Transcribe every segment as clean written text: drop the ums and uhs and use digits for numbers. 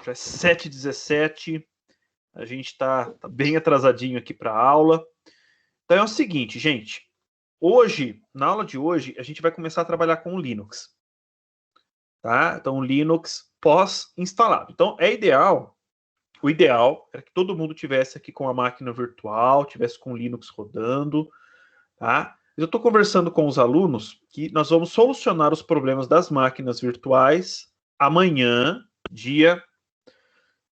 Já é 7h17. A gente está bem atrasadinho aqui para a aula. Então é o seguinte, gente. Hoje, na aula de hoje, a gente vai começar a trabalhar com o Linux. Tá? Então, o Linux pós-instalado. Então, o ideal era que todo mundo tivesse aqui com a máquina virtual, tivesse com o Linux rodando, tá? Eu estou conversando com os alunos que nós vamos solucionar os problemas das máquinas virtuais amanhã, dia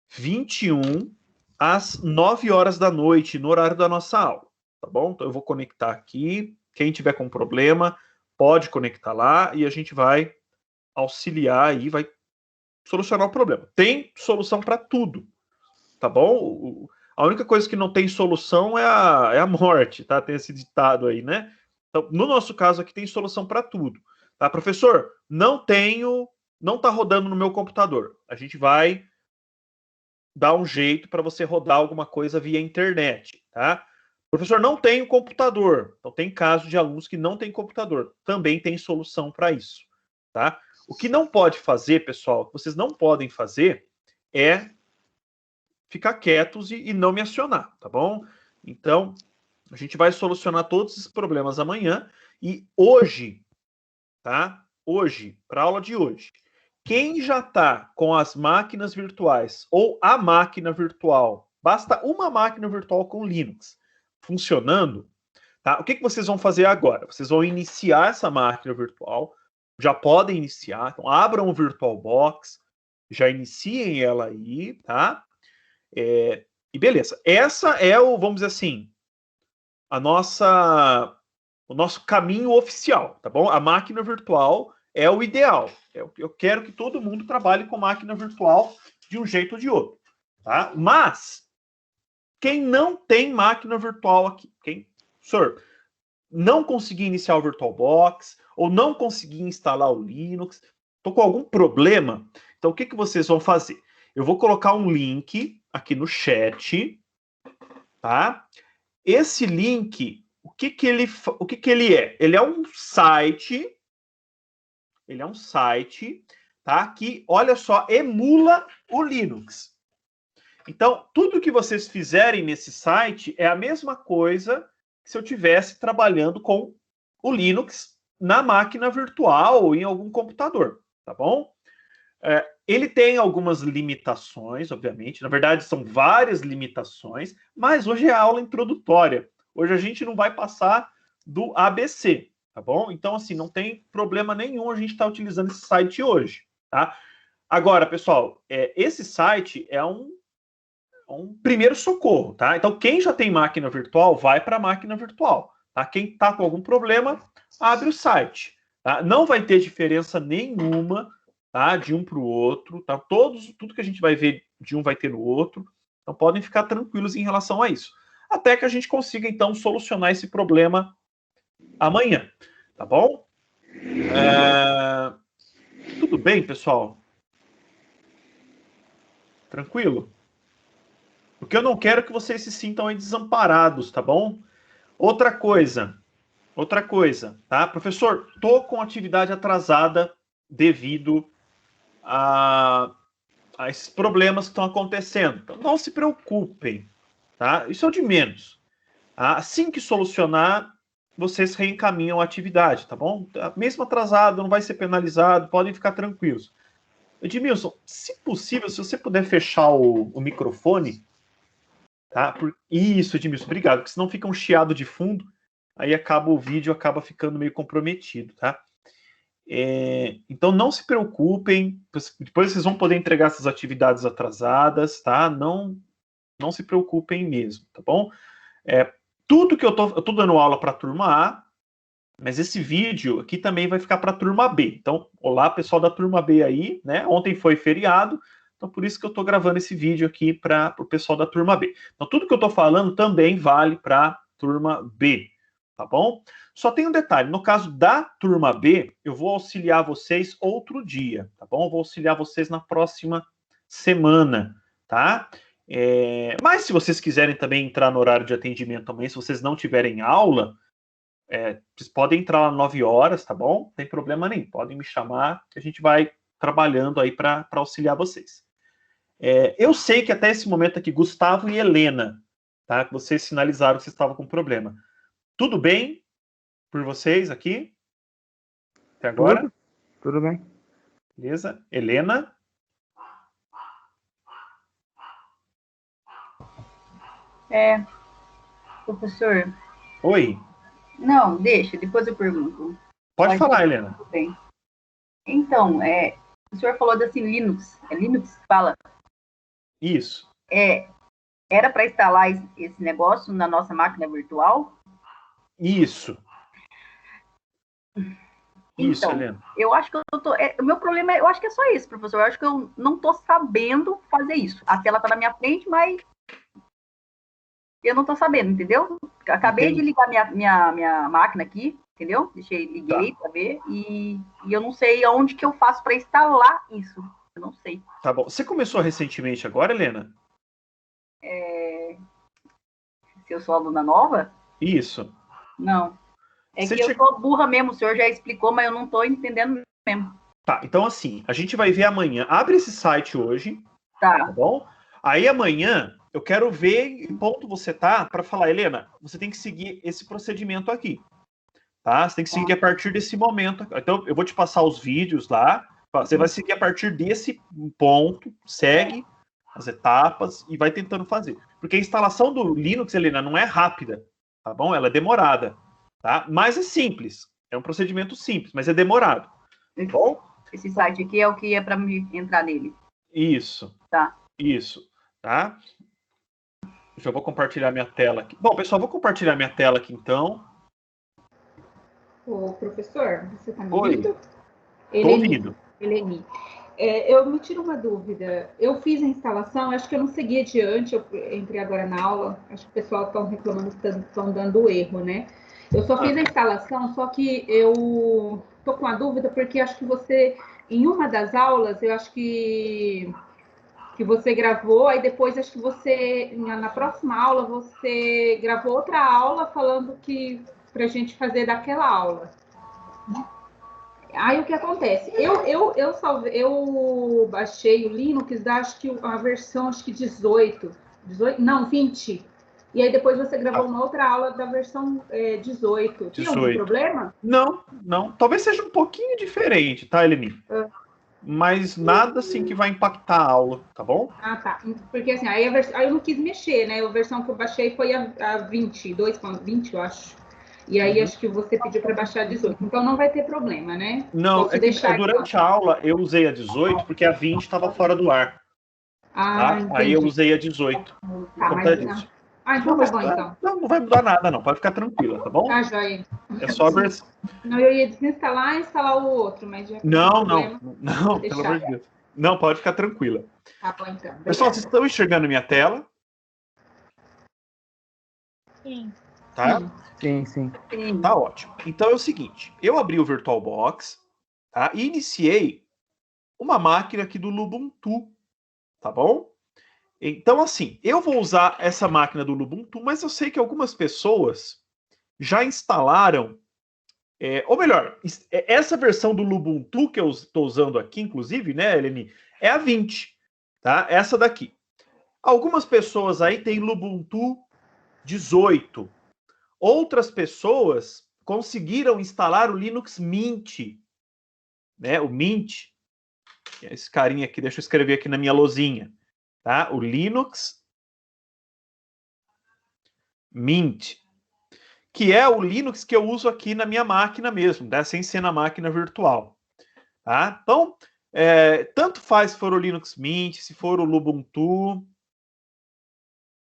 21, às 9 horas da noite, no horário da nossa aula, tá bom? Então eu vou conectar aqui. Quem tiver com problema, pode conectar lá e a gente vai auxiliar aí, vai solucionar o problema. Tem solução para tudo, tá bom? A única coisa que não tem solução é a morte, tá? Tem esse ditado aí, né? Então, no nosso caso aqui, tem solução para tudo. Tá, professor? Não tá rodando no meu computador. A gente vai dar um jeito para você rodar alguma coisa via internet, tá? Professor, não tenho computador. Então, tem casos de alunos que não têm computador. Também tem solução para isso, tá? O que não pode fazer, pessoal, o que vocês não podem fazer é ficar quietos e não me acionar, tá bom? Então, a gente vai solucionar todos esses problemas amanhã e hoje, tá? Hoje, para a aula de hoje, quem já está com as máquinas virtuais ou a máquina virtual, basta uma máquina virtual com Linux funcionando, tá? O que vocês vão fazer agora? Vocês vão iniciar essa máquina virtual, já podem iniciar, então abram o VirtualBox, já iniciem ela aí, tá? E beleza. Essa é vamos dizer assim, o nosso caminho oficial, tá bom? A máquina virtual é o ideal. Eu quero que todo mundo trabalhe com máquina virtual de um jeito ou de outro, tá? Mas quem não tem máquina virtual aqui, senhor, não conseguir iniciar o VirtualBox ou não conseguir instalar o Linux, estou com algum problema, então o que vocês vão fazer? Eu vou colocar um link aqui no chat, tá? Esse link, o que ele é? Ele é um site, tá? Que, olha só, emula o Linux. Então, tudo que vocês fizerem nesse site é a mesma coisa que se eu estivesse trabalhando com o Linux na máquina virtual ou em algum computador, tá bom? Ele tem algumas limitações, obviamente. Na verdade, são várias limitações, mas hoje é aula introdutória. Hoje a gente não vai passar do ABC, tá bom? Então, assim, não tem problema nenhum a gente estar utilizando esse site hoje, tá? Agora, pessoal, esse site é um primeiro socorro, tá? Então, quem já tem máquina virtual, vai para a máquina virtual, tá? Quem está com algum problema, abre o site, tá? Não vai ter diferença nenhuma, tá? De um para o outro, tá? Tudo que a gente vai ver de um vai ter no outro, então podem ficar tranquilos em relação a isso. Até que a gente consiga, então, solucionar esse problema amanhã, tá bom? Tudo bem, pessoal? Tranquilo? Porque eu não quero que vocês se sintam aí desamparados, tá bom? Outra coisa, tá? Professor, tô com atividade atrasada devido a esses problemas que estão acontecendo. Então, não se preocupem, tá? Isso é o de menos. Assim que solucionar, vocês reencaminham a atividade, tá bom? Mesmo atrasado, não vai ser penalizado, podem ficar tranquilos. Edmilson, se possível, se você puder fechar o microfone, tá? Isso, Edmilson, obrigado, porque senão fica um chiado de fundo, aí o vídeo acaba ficando meio comprometido, tá? Então não se preocupem, depois vocês vão poder entregar essas atividades atrasadas, tá? Não se preocupem mesmo, tá bom? Tudo que eu tô dando aula para a turma A, mas esse vídeo aqui também vai ficar para a turma B. Então, olá, pessoal da turma B aí, né? Ontem foi feriado, então por isso que eu estou gravando esse vídeo aqui para o pessoal da turma B. Então, tudo que eu estou falando também vale para a turma B, tá bom? Só tem um detalhe, no caso da turma B, eu vou auxiliar vocês outro dia, tá bom? Eu vou auxiliar vocês na próxima semana, tá? Mas se vocês quiserem também entrar no horário de atendimento amanhã, se vocês não tiverem aula, vocês podem entrar lá 9 horas, tá bom? Não tem problema nenhum. Podem me chamar que a gente vai trabalhando aí para auxiliar vocês. Eu sei que até esse momento aqui, Gustavo e Helena, tá? Que vocês sinalizaram que vocês estavam com problema. Tudo bem por vocês aqui? Até agora? Tudo bem. Beleza. Helena? Professor. Oi. Não, deixa, depois eu pergunto. Pode falar, Helena. Tudo bem. Então, o senhor falou desse Linux. É Linux que fala? Isso. Era para instalar esse negócio na nossa máquina virtual? Isso. Isso, Então, Helena. eu acho que o meu problema eu acho que é só isso, professor. Eu acho que eu não estou sabendo fazer isso. A tela está na minha frente, mas eu não estou sabendo, entendeu? Acabei de ligar minha máquina aqui, entendeu? Liguei para ver e eu não sei aonde que eu faço para instalar isso. Eu não sei. Tá bom. Você começou recentemente agora, Helena? Se eu sou aluna nova? Isso. Não. Eu sou burra mesmo, o senhor já explicou, mas eu não estou entendendo mesmo. Tá, então assim, a gente vai ver amanhã. Abre esse site hoje, tá bom? Aí amanhã eu quero ver em que ponto você tá para falar, Helena, você tem que seguir esse procedimento aqui, tá? Você tem que seguir a partir desse momento. Então eu vou te passar os vídeos lá. Você vai seguir a partir desse ponto, segue as etapas e vai tentando fazer. Porque a instalação do Linux, Helena, não é rápida, tá bom? Ela é demorada. Tá? Mas é simples. É um procedimento simples, mas é demorado. Bom? Esse site aqui é o que é para me entrar nele. Isso. Tá. Isso. Tá? Eu vou compartilhar minha tela aqui. Bom, pessoal, vou compartilhar minha tela aqui, então. Ô, professor, você está me ouvindo? Estou ouvindo. Eleni. Eu me tiro uma dúvida. Eu fiz a instalação, acho que eu não segui adiante, eu entrei agora na aula, acho que o pessoal está reclamando que estão dando erro, né? Eu só fiz a instalação, só que eu tô com uma dúvida, porque acho que você, em uma das aulas, eu acho que você gravou, aí depois acho que você, na próxima aula, você gravou outra aula falando que para a gente fazer daquela aula. Aí o que acontece? Eu baixei o Linux, acho que a versão acho que 18, não, 20. E aí depois você gravou uma outra aula da versão 18. Tem algum problema? Não. Talvez seja um pouquinho diferente, tá, Eleni? Mas nada assim que vai impactar a aula, tá bom? Ah, tá. Porque assim, aí eu não quis mexer, né? A versão que eu baixei foi a 20, 2.20, eu acho. E aí acho que você pediu para baixar a 18. Então não vai ter problema, né? Não, posso deixar durante a aula eu usei a 18 porque a 20 estava fora do ar. Ah, tá? Aí eu usei a 18. Tá, mas disso. Então tá bom, então. Não vai mudar nada, não. Pode ficar tranquila, tá bom? Ah, joia. É só a versão. Não, eu ia desinstalar e instalar o outro, mas já não, pelo amor de Deus. Não, pode ficar tranquila. Tá bom, então. Pessoal, vocês estão enxergando minha tela? Sim. Tá? Sim. Tá ótimo. Então é o seguinte, eu abri o VirtualBox, tá? E iniciei uma máquina aqui do Lubuntu, tá bom? Então, assim, eu vou usar essa máquina do Lubuntu, mas eu sei que algumas pessoas já instalaram, ou melhor, essa versão do Lubuntu que eu estou usando aqui, inclusive, né, Eleni, é a 20, tá? Essa daqui. Algumas pessoas aí têm Lubuntu 18. Outras pessoas conseguiram instalar o Linux Mint, né? O Mint, esse carinha aqui, deixa eu escrever aqui na minha lousinha, tá? O Linux Mint, que é o Linux que eu uso aqui na minha máquina mesmo, né? Sem ser na máquina virtual, tá? Então, tanto faz se for o Linux Mint, se for o Lubuntu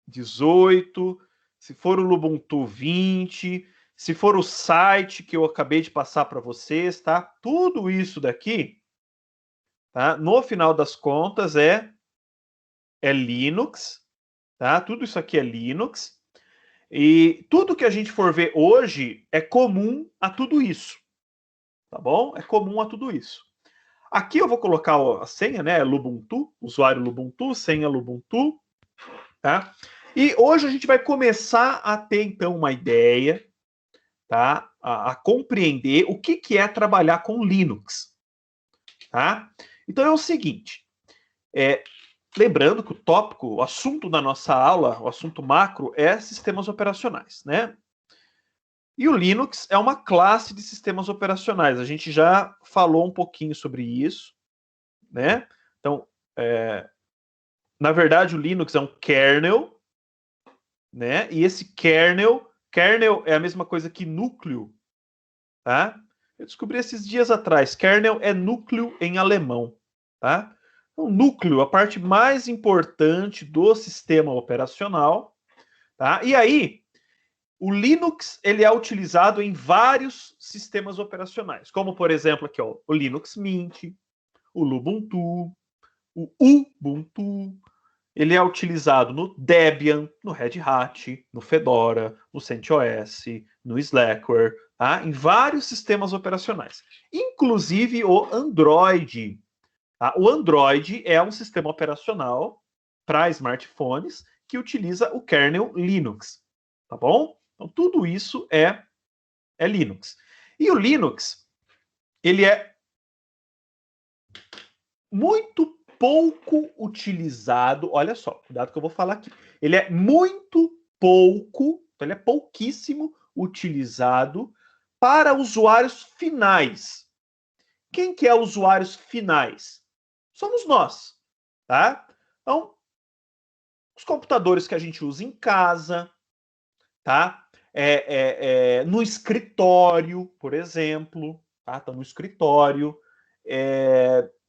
18, se for o Lubuntu 20, se for o site que eu acabei de passar para vocês, tá? Tudo isso daqui, tá? No final das contas é Linux, tá? Tudo isso aqui é Linux. E tudo que a gente for ver hoje é comum a tudo isso, tá bom? É comum a tudo isso. Aqui eu vou colocar a senha, né? Lubuntu, usuário Lubuntu, senha Lubuntu, tá? E hoje a gente vai começar a ter, então, uma ideia, tá? A compreender o que é trabalhar com Linux, tá? Então é o seguinte, lembrando que o tópico, o assunto da nossa aula, o assunto macro, é sistemas operacionais, né? E o Linux é uma classe de sistemas operacionais. A gente já falou um pouquinho sobre isso, né? Então, na verdade, o Linux é um kernel, né? E esse kernel é a mesma coisa que núcleo, tá? Eu descobri esses dias atrás, kernel é núcleo em alemão, tá? O núcleo, a parte mais importante do sistema operacional, tá? E aí, o Linux, ele é utilizado em vários sistemas operacionais, como, por exemplo, aqui, ó, o Linux Mint, o Lubuntu, o Ubuntu. Ele é utilizado no Debian, no Red Hat, no Fedora, no CentOS, no Slackware, tá? Em vários sistemas operacionais, inclusive o Android. Tá? O Android é um sistema operacional para smartphones que utiliza o kernel Linux, tá bom? Então tudo isso é Linux. E o Linux, ele é muito pouco utilizado. Olha só, cuidado que eu vou falar aqui. Ele é muito pouco, então ele é pouquíssimo utilizado para usuários finais. Quem que é usuários finais? Somos nós, tá? Então, os computadores que a gente usa em casa, tá? No escritório, por exemplo, tá? Então, no escritório,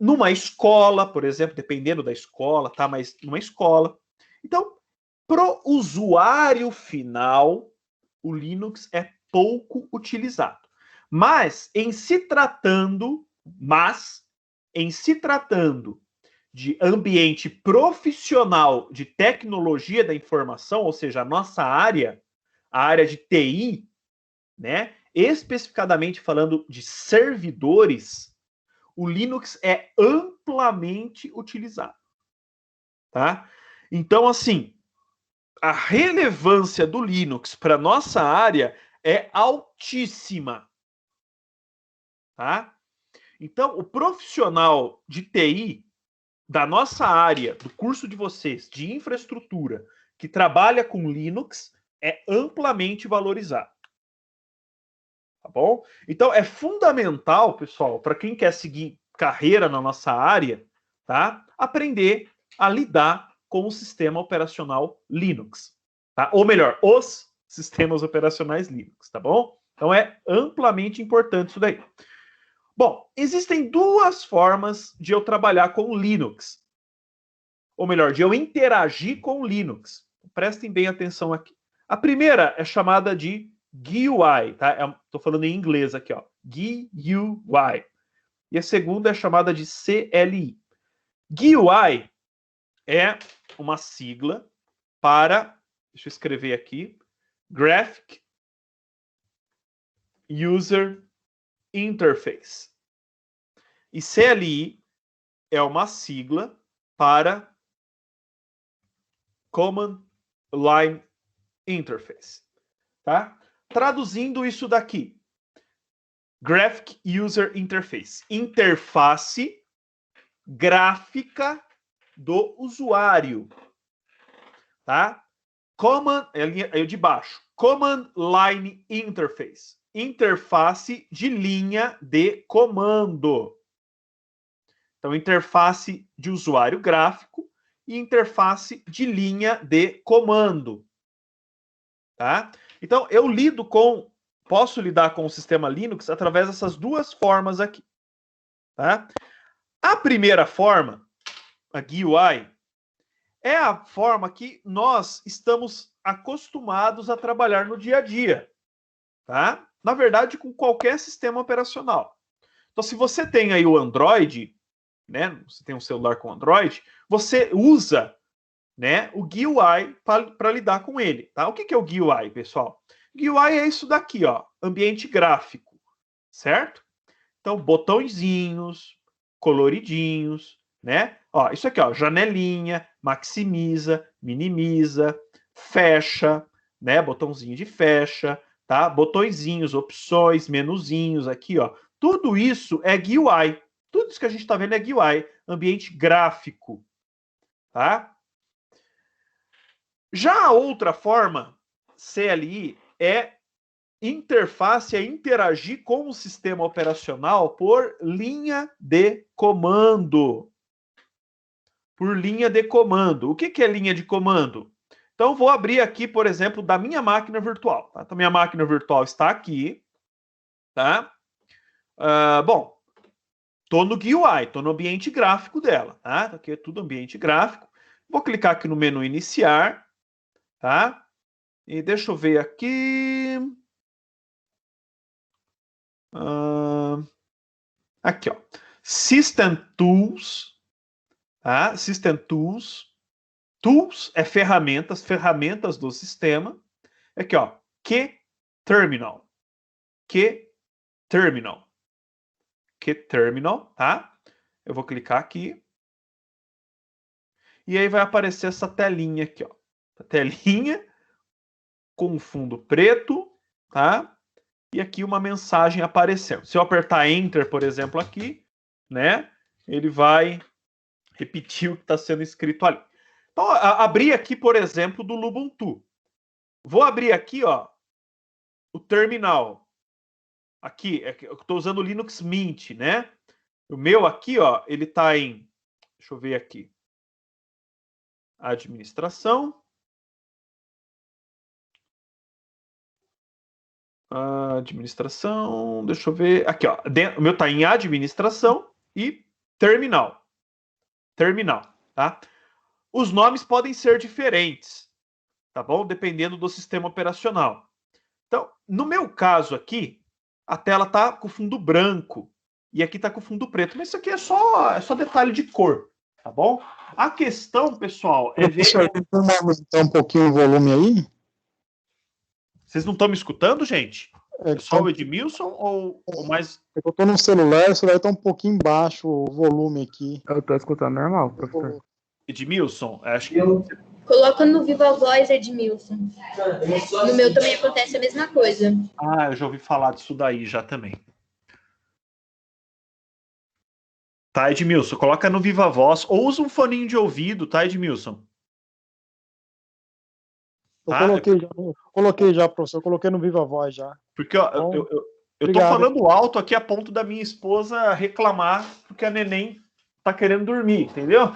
numa escola, por exemplo, dependendo da escola, tá? Mas numa escola. Então, pro usuário final, o Linux é pouco utilizado. Mas, em se tratando de ambiente profissional de tecnologia da informação, ou seja, a nossa área, a área de TI, né? Especificadamente falando de servidores, o Linux é amplamente utilizado, tá? Então, assim, a relevância do Linux para nossa área é altíssima, tá? Então, o profissional de TI da nossa área, do curso de vocês, de infraestrutura, que trabalha com Linux, é amplamente valorizado. Tá bom? Então, é fundamental, pessoal, para quem quer seguir carreira na nossa área, tá? Aprender a lidar com o sistema operacional Linux. Tá? Ou melhor, os sistemas operacionais Linux, tá bom? Então, é amplamente importante isso daí. Bom, existem duas formas de eu trabalhar com Linux. Ou melhor, de eu interagir com Linux. Prestem bem atenção aqui. A primeira é chamada de GUI, tá? Estou falando em inglês aqui, ó. GUI. E a segunda é chamada de CLI. GUI é uma sigla para, deixa eu escrever aqui, Graphic User Interface. E CLI é uma sigla para Command Line Interface, tá? Traduzindo isso daqui, Graphic User Interface, interface gráfica do usuário, tá? Command, é de baixo, Command Line Interface, interface de linha de comando. Então, interface de usuário gráfico e interface de linha de comando, tá? Então, posso lidar com o sistema Linux através dessas duas formas aqui, tá? A primeira forma, a GUI, é a forma que nós estamos acostumados a trabalhar no dia a dia, tá? Na verdade, com qualquer sistema operacional. Então, se você tem aí o Android, né? Você tem um celular com Android, você usa, né, o GUI para lidar com ele, tá? O que é o GUI, pessoal? GUI é isso daqui, ó, ambiente gráfico, certo? Então, botõezinhos, coloridinhos, né? Ó, isso aqui, ó, janelinha, maximiza, minimiza, fecha, né? Botãozinho de fecha, tá? Botõezinhos, opções, menuzinhos aqui, ó. Tudo isso é GUI. Tudo isso que a gente está vendo é GUI, ambiente gráfico, tá? Já a outra forma, CLI, é interface, é interagir com o sistema operacional por linha de comando. Por linha de comando. O que é linha de comando? Então, vou abrir aqui, por exemplo, da minha máquina virtual. Tá? Então, minha máquina virtual está aqui. Tá? Bom, estou no GUI, estou no ambiente gráfico dela. Tá? Aqui é tudo ambiente gráfico. Vou clicar aqui no menu iniciar. Tá? E deixa eu ver aqui. Aqui, ó. System Tools. Tá? System Tools. Tools é ferramentas, ferramentas do sistema. Aqui, ó. Kterminal. Kterminal. Kterminal, tá? Eu vou clicar aqui. E aí vai aparecer essa telinha aqui, ó. A telinha com fundo preto, tá? E aqui uma mensagem aparecendo. Se eu apertar Enter, por exemplo, aqui, né? Ele vai repetir o que está sendo escrito ali. Então, abri aqui, por exemplo, do Lubuntu. Vou abrir aqui, ó, o terminal. Aqui, eu estou usando o Linux Mint, né? O meu aqui, ó, ele está em... Deixa eu ver aqui. Administração. Administração, deixa eu ver. Aqui, ó. O meu está em administração e terminal. Terminal, tá? Os nomes podem ser diferentes, tá bom? Dependendo do sistema operacional. Então, no meu caso aqui, a tela tá com fundo branco e aqui tá com fundo preto. Mas isso aqui é só detalhe de cor, tá bom? A questão, pessoal, é ver... Vamos aumentar um pouquinho o volume aí? Vocês não estão me escutando, gente? É só o Edmilson ou mais... Eu estou no celular, o celular está um pouquinho baixo o volume aqui. Eu estou escutando normal, professor. Edmilson, acho que... Coloca no Viva Voz, Edmilson. No meu também acontece a mesma coisa. Eu já ouvi falar disso daí já também. Tá, Edmilson, coloca no Viva Voz ou usa um foninho de ouvido, tá, Edmilson? Eu coloquei já, professor. Eu coloquei no Viva Voz já. Porque ó, eu tô falando alto aqui a ponto da minha esposa reclamar porque a neném tá querendo dormir, entendeu?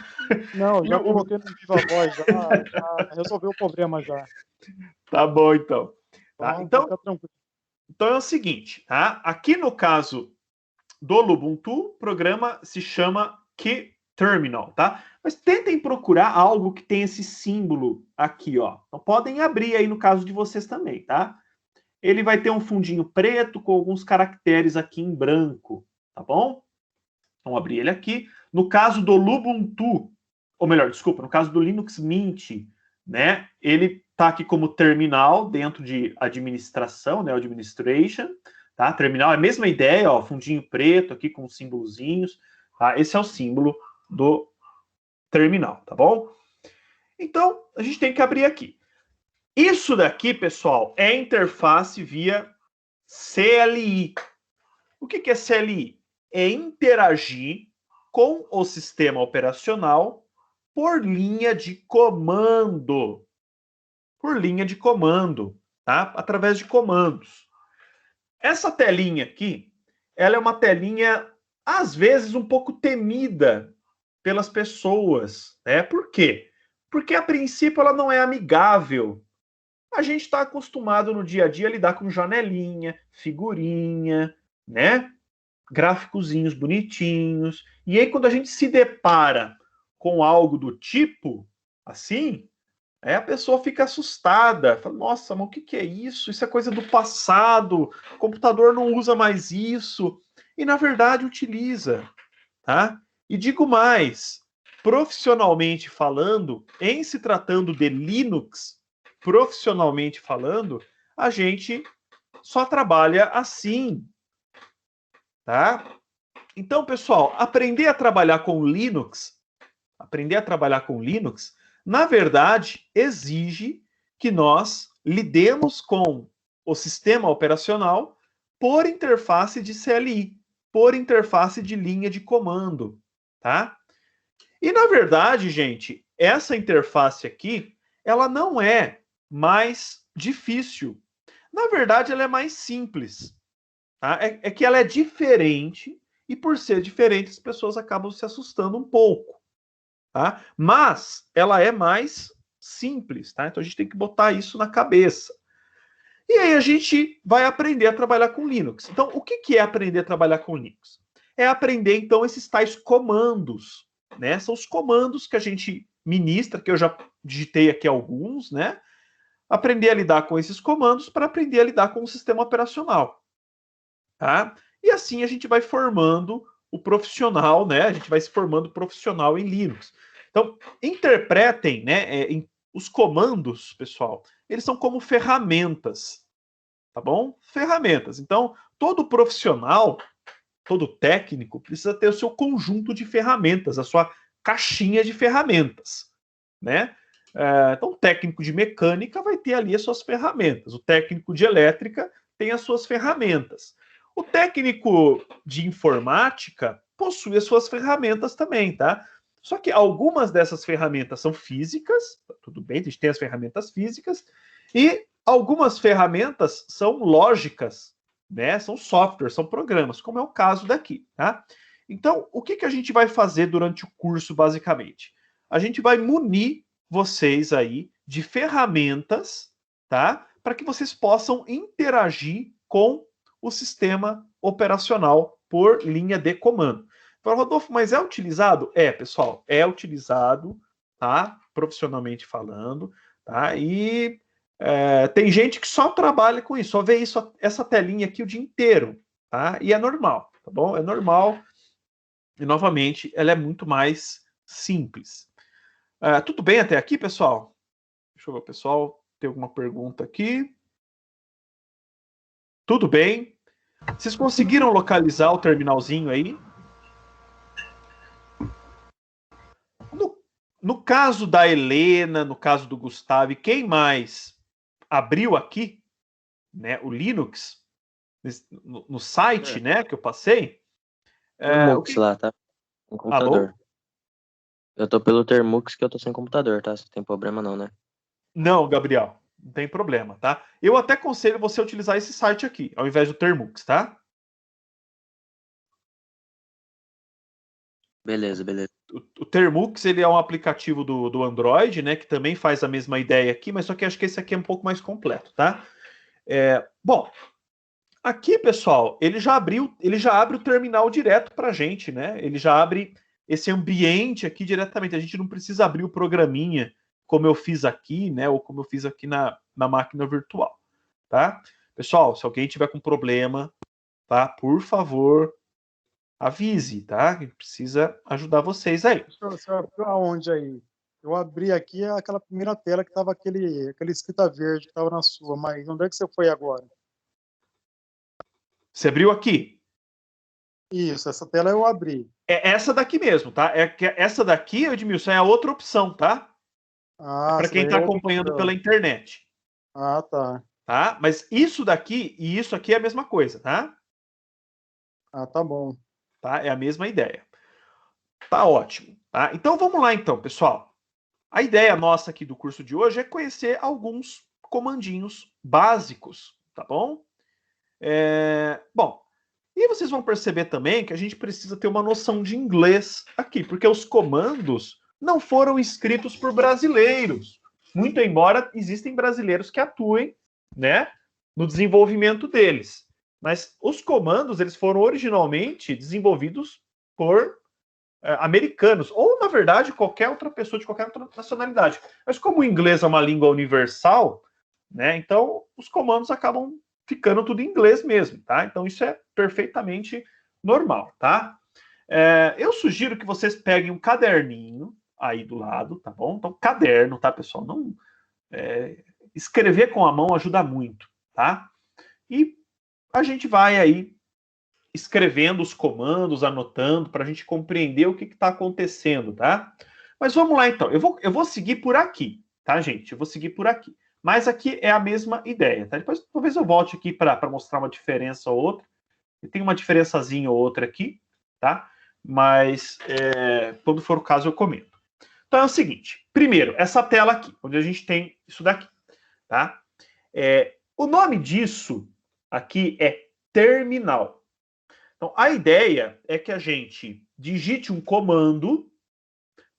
Não, já coloquei no Viva Voz, já resolveu o problema já. Tá bom, então. Tá, então é o seguinte, tá? Aqui no caso do Lubuntu, o programa se chama Kterminal, tá? Mas tentem procurar algo que tem esse símbolo aqui, ó. Então podem abrir aí no caso de vocês também, tá? Ele vai ter um fundinho preto com alguns caracteres aqui em branco, tá bom? Então abrir ele aqui. No caso do Lubuntu, ou melhor, desculpa, no caso do Linux Mint, né? Ele tá aqui como terminal dentro de administração, né? Administration, tá? Terminal é a mesma ideia, ó, fundinho preto aqui com símbolozinhos, tá? Esse é o símbolo do terminal, tá bom? Então, a gente tem que abrir aqui. Isso daqui, pessoal, é interface via CLI. O que é CLI? É interagir com o sistema operacional por linha de comando. Por linha de comando, tá? Através de comandos. Essa telinha aqui, ela é uma telinha, às vezes, um pouco temida pelas pessoas, né? Por quê? Porque, a princípio, ela não é amigável. A gente está acostumado no dia a dia a lidar com janelinha, figurinha, né? Gráficozinhos bonitinhos. E aí, quando a gente se depara com algo do tipo, assim, a pessoa fica assustada. Fala, nossa, mas o que é isso? Isso é coisa do passado. O computador não usa mais isso. E, na verdade, utiliza, tá? E digo mais, profissionalmente falando, em se tratando de Linux, profissionalmente falando, a gente só trabalha assim, tá? Então, pessoal, aprender a trabalhar com Linux, na verdade, exige que nós lidemos com o sistema operacional por interface de CLI, por interface de linha de comando, tá? E, na verdade, gente, essa interface aqui, ela não é mais difícil. Na verdade, ela é mais simples. Tá? É que ela é diferente, e por ser diferente, as pessoas acabam se assustando um pouco. Tá? Mas ela é mais simples. Tá? Então a gente tem que botar isso na cabeça. E aí a gente vai aprender a trabalhar com Linux. Então, o que é aprender a trabalhar com Linux? É aprender, então, esses tais comandos. Né? São os comandos que a gente ministra, que eu já digitei aqui alguns, né? Aprender a lidar com esses comandos para aprender a lidar com o sistema operacional. Tá? E assim a gente vai formando o profissional, né? A gente vai se formando profissional em Linux. Então, interpretem, né? Os comandos, pessoal, eles são como ferramentas, tá bom? Ferramentas. Então, todo profissional, todo técnico, precisa ter o seu conjunto de ferramentas, a sua caixinha de ferramentas, né? Então, o técnico de mecânica vai ter ali as suas ferramentas. O técnico de elétrica tem as suas ferramentas. O técnico de informática possui as suas ferramentas também, tá? Só que algumas dessas ferramentas são físicas, tudo bem, a gente tem as ferramentas físicas, e algumas ferramentas são lógicas, né? São softwares, são programas, como é o caso daqui, tá? Então, o que a gente vai fazer durante o curso, basicamente? A gente vai munir vocês aí de ferramentas, tá? Para que vocês possam interagir com o sistema operacional por linha de comando. Fala, Rodolfo, mas é utilizado? É, pessoal, é utilizado, tá? Profissionalmente falando, tá? E tem gente que só trabalha com isso, só vê isso, essa telinha aqui o dia inteiro, tá? E é normal, tá bom? É normal. E, novamente, ela é muito mais simples. Tudo bem até aqui, pessoal? Deixa eu ver, pessoal, tem alguma pergunta aqui? Tudo bem? Vocês conseguiram localizar o terminalzinho aí? No caso da Helena, no caso do Gustavo, e quem mais abriu aqui, né, o Linux, no site, né, que eu passei... Termux lá, tá? Com computador. Alô? Eu tô pelo Termux que eu tô sem computador, tá? Não tem problema não, né? Não, Gabriel, não tem problema, tá? Eu até aconselho você a utilizar esse site aqui, ao invés do Termux, tá? Beleza. O Termux, ele é um aplicativo do Android, né, que também faz a mesma ideia aqui, mas só que acho que esse aqui é um pouco mais completo, tá? Bom, aqui, pessoal, ele já abre o terminal direto pra gente, né? Ele já abre esse ambiente aqui diretamente. A gente não precisa abrir o programinha como eu fiz aqui, né? Ou como eu fiz aqui na máquina virtual, tá? Pessoal, se alguém tiver com problema, tá? Por favor, avise, tá? A gente precisa ajudar vocês aí. Você abriu aonde aí? Eu abri aqui aquela primeira tela que estava aquele escrita verde que estava na sua, mas onde é que você foi agora? Você abriu aqui? Isso, essa tela eu abri. É essa daqui mesmo, tá? Essa daqui, Edmilson, é a outra opção, tá? Para quem está acompanhando pela internet. Ah, tá. Tá? Mas isso daqui e isso aqui é a mesma coisa, tá? Ah, tá bom. Tá? É a mesma ideia. Tá ótimo. Tá? Então vamos lá então, pessoal. A ideia nossa aqui do curso de hoje é conhecer alguns comandinhos básicos, tá bom? Bom, e vocês vão perceber também que a gente precisa ter uma noção de inglês aqui, porque os comandos não foram escritos por brasileiros, muito embora existem brasileiros que atuem, né, no desenvolvimento deles. Mas os comandos, eles foram originalmente desenvolvidos por americanos, ou, na verdade, qualquer outra pessoa de qualquer outra nacionalidade. Mas como o inglês é uma língua universal, né, então os comandos acabam ficando tudo em inglês mesmo, tá? Então isso é perfeitamente normal, tá? Eu sugiro que vocês peguem um caderninho aí do lado, tá bom? Então, caderno, tá, pessoal? Não, escrever com a mão ajuda muito, tá? E a gente vai aí escrevendo os comandos, anotando, para a gente compreender o que está acontecendo, tá? Mas vamos lá, então. Eu vou seguir por aqui, tá, gente? Eu vou seguir por aqui. Mas aqui é a mesma ideia, tá? Depois, talvez eu volte aqui para mostrar uma diferença ou outra. Tem uma diferençazinha ou outra aqui, tá? Mas, quando for o caso, eu comento. Então é o seguinte, primeiro, essa tela aqui, onde a gente tem isso daqui, tá? O nome disso aqui é terminal. Então, a ideia é que a gente digite um comando,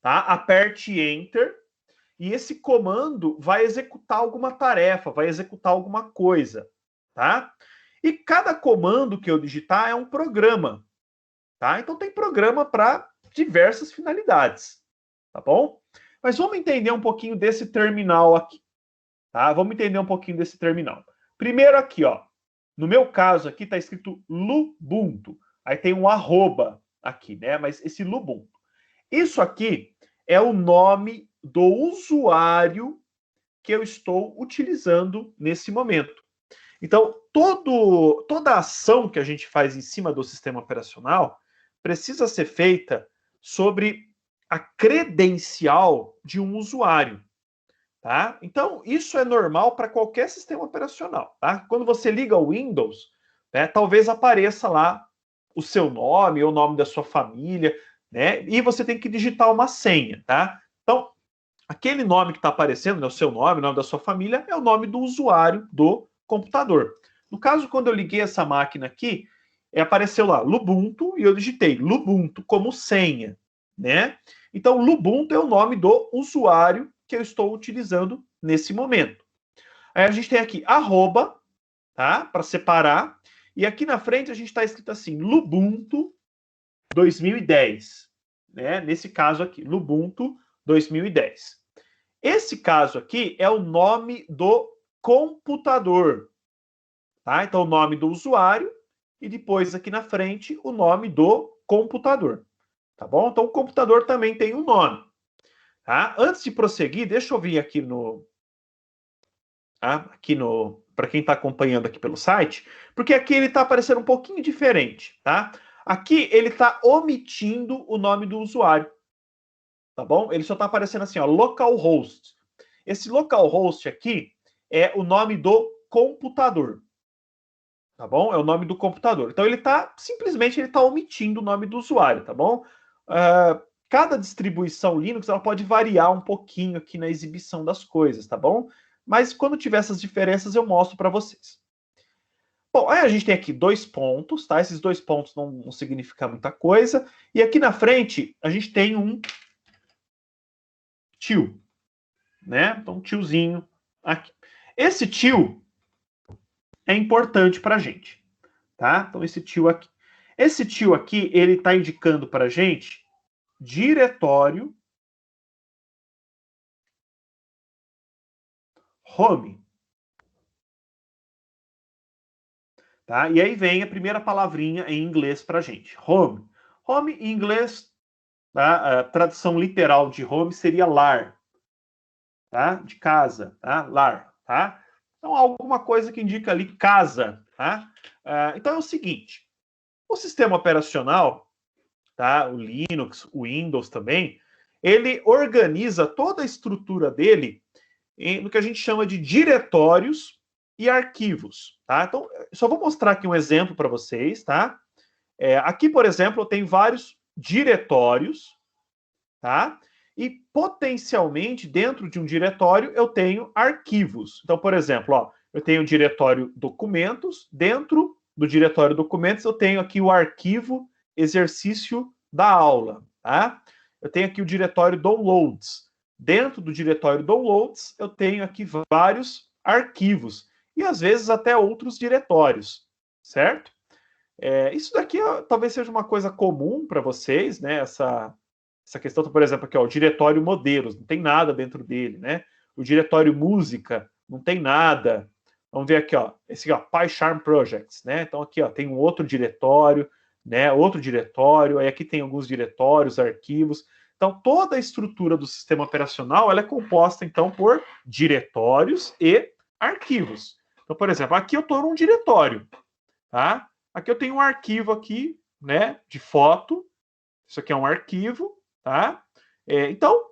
tá? Aperte Enter, e esse comando vai executar alguma tarefa, vai executar alguma coisa, tá? E cada comando que eu digitar é um programa, tá? Então tem programa para diversas finalidades, tá bom? Mas vamos entender um pouquinho desse terminal aqui, tá? Vamos entender um pouquinho desse terminal. Primeiro aqui, ó, no meu caso aqui está escrito Lubuntu, aí tem um arroba aqui, né? Mas esse Lubuntu, isso aqui é o nome do usuário que eu estou utilizando nesse momento. Então, toda ação que a gente faz em cima do sistema operacional precisa ser feita sobre a credencial de um usuário, tá? Então, isso é normal para qualquer sistema operacional, tá? Quando você liga o Windows, né, talvez apareça lá o seu nome ou o nome da sua família, né? E você tem que digitar uma senha, tá? Então, aquele nome que está aparecendo, né, o seu nome, o nome da sua família, é o nome do usuário do computador. No caso, quando eu liguei essa máquina aqui, apareceu lá Lubuntu e eu digitei Lubuntu como senha, né? Então, Lubuntu é o nome do usuário que eu estou utilizando nesse momento. Aí a gente tem aqui arroba, tá? Para separar. E aqui na frente a gente está escrito assim, Lubuntu 2010, né? Nesse caso aqui, Lubuntu 2010. Esse caso aqui é o nome do computador, tá? Então, o nome do usuário e depois aqui na frente o nome do computador, tá bom? Então, o computador também tem um nome, tá? Antes de prosseguir, deixa eu vir aqui para quem está acompanhando aqui pelo site, porque aqui ele está aparecendo um pouquinho diferente, tá? Aqui ele está omitindo o nome do usuário, tá bom? Ele só está aparecendo assim, ó, localhost. Esse localhost aqui é o nome do computador, tá bom? É o nome do computador. Então ele está simplesmente omitindo o nome do usuário, tá bom? Cada distribuição Linux ela pode variar um pouquinho aqui na exibição das coisas, tá bom? Mas quando tiver essas diferenças eu mostro para vocês. Bom, aí a gente tem aqui 2 pontos, tá? Esses 2 pontos não significam muita coisa. E aqui na frente a gente tem um tio, né? Então, tiozinho aqui. Esse tio é importante para a gente, tá? Então, esse tio aqui, ele está indicando para a gente diretório home, tá? E aí vem a primeira palavrinha em inglês para a gente, home. Home em inglês, tá? A tradução literal de home seria lar, tá? De casa, tá? Lar, tá? Então, alguma coisa que indica ali casa, tá? Então, é o seguinte, o sistema operacional, tá? O Linux, o Windows também, ele organiza toda a estrutura dele no que a gente chama de diretórios e arquivos, tá? Então, só vou mostrar aqui um exemplo para vocês, tá? Aqui, por exemplo, eu tenho vários diretórios, tá? E, potencialmente, dentro de um diretório, eu tenho arquivos. Então, por exemplo, ó, eu tenho o diretório documentos. Dentro do diretório documentos, eu tenho aqui o arquivo exercício da aula, tá? Eu tenho aqui o diretório downloads. Dentro do diretório downloads, eu tenho aqui vários arquivos. E, às vezes, até outros diretórios, certo? Isso daqui talvez seja uma coisa comum para vocês, né? Essa questão, por exemplo, aqui, ó, o diretório modelos, não tem nada dentro dele, né? O diretório música, não tem nada. Vamos ver aqui, ó, esse ó, PyCharm Projects, né? Então aqui, ó, tem um outro diretório, né? Outro diretório, aí aqui tem alguns diretórios, arquivos. Então toda a estrutura do sistema operacional, ela é composta então por diretórios e arquivos. Então, por exemplo, aqui eu estou num diretório, tá? Aqui eu tenho um arquivo aqui, né, de foto. Isso aqui é um arquivo, tá? Então,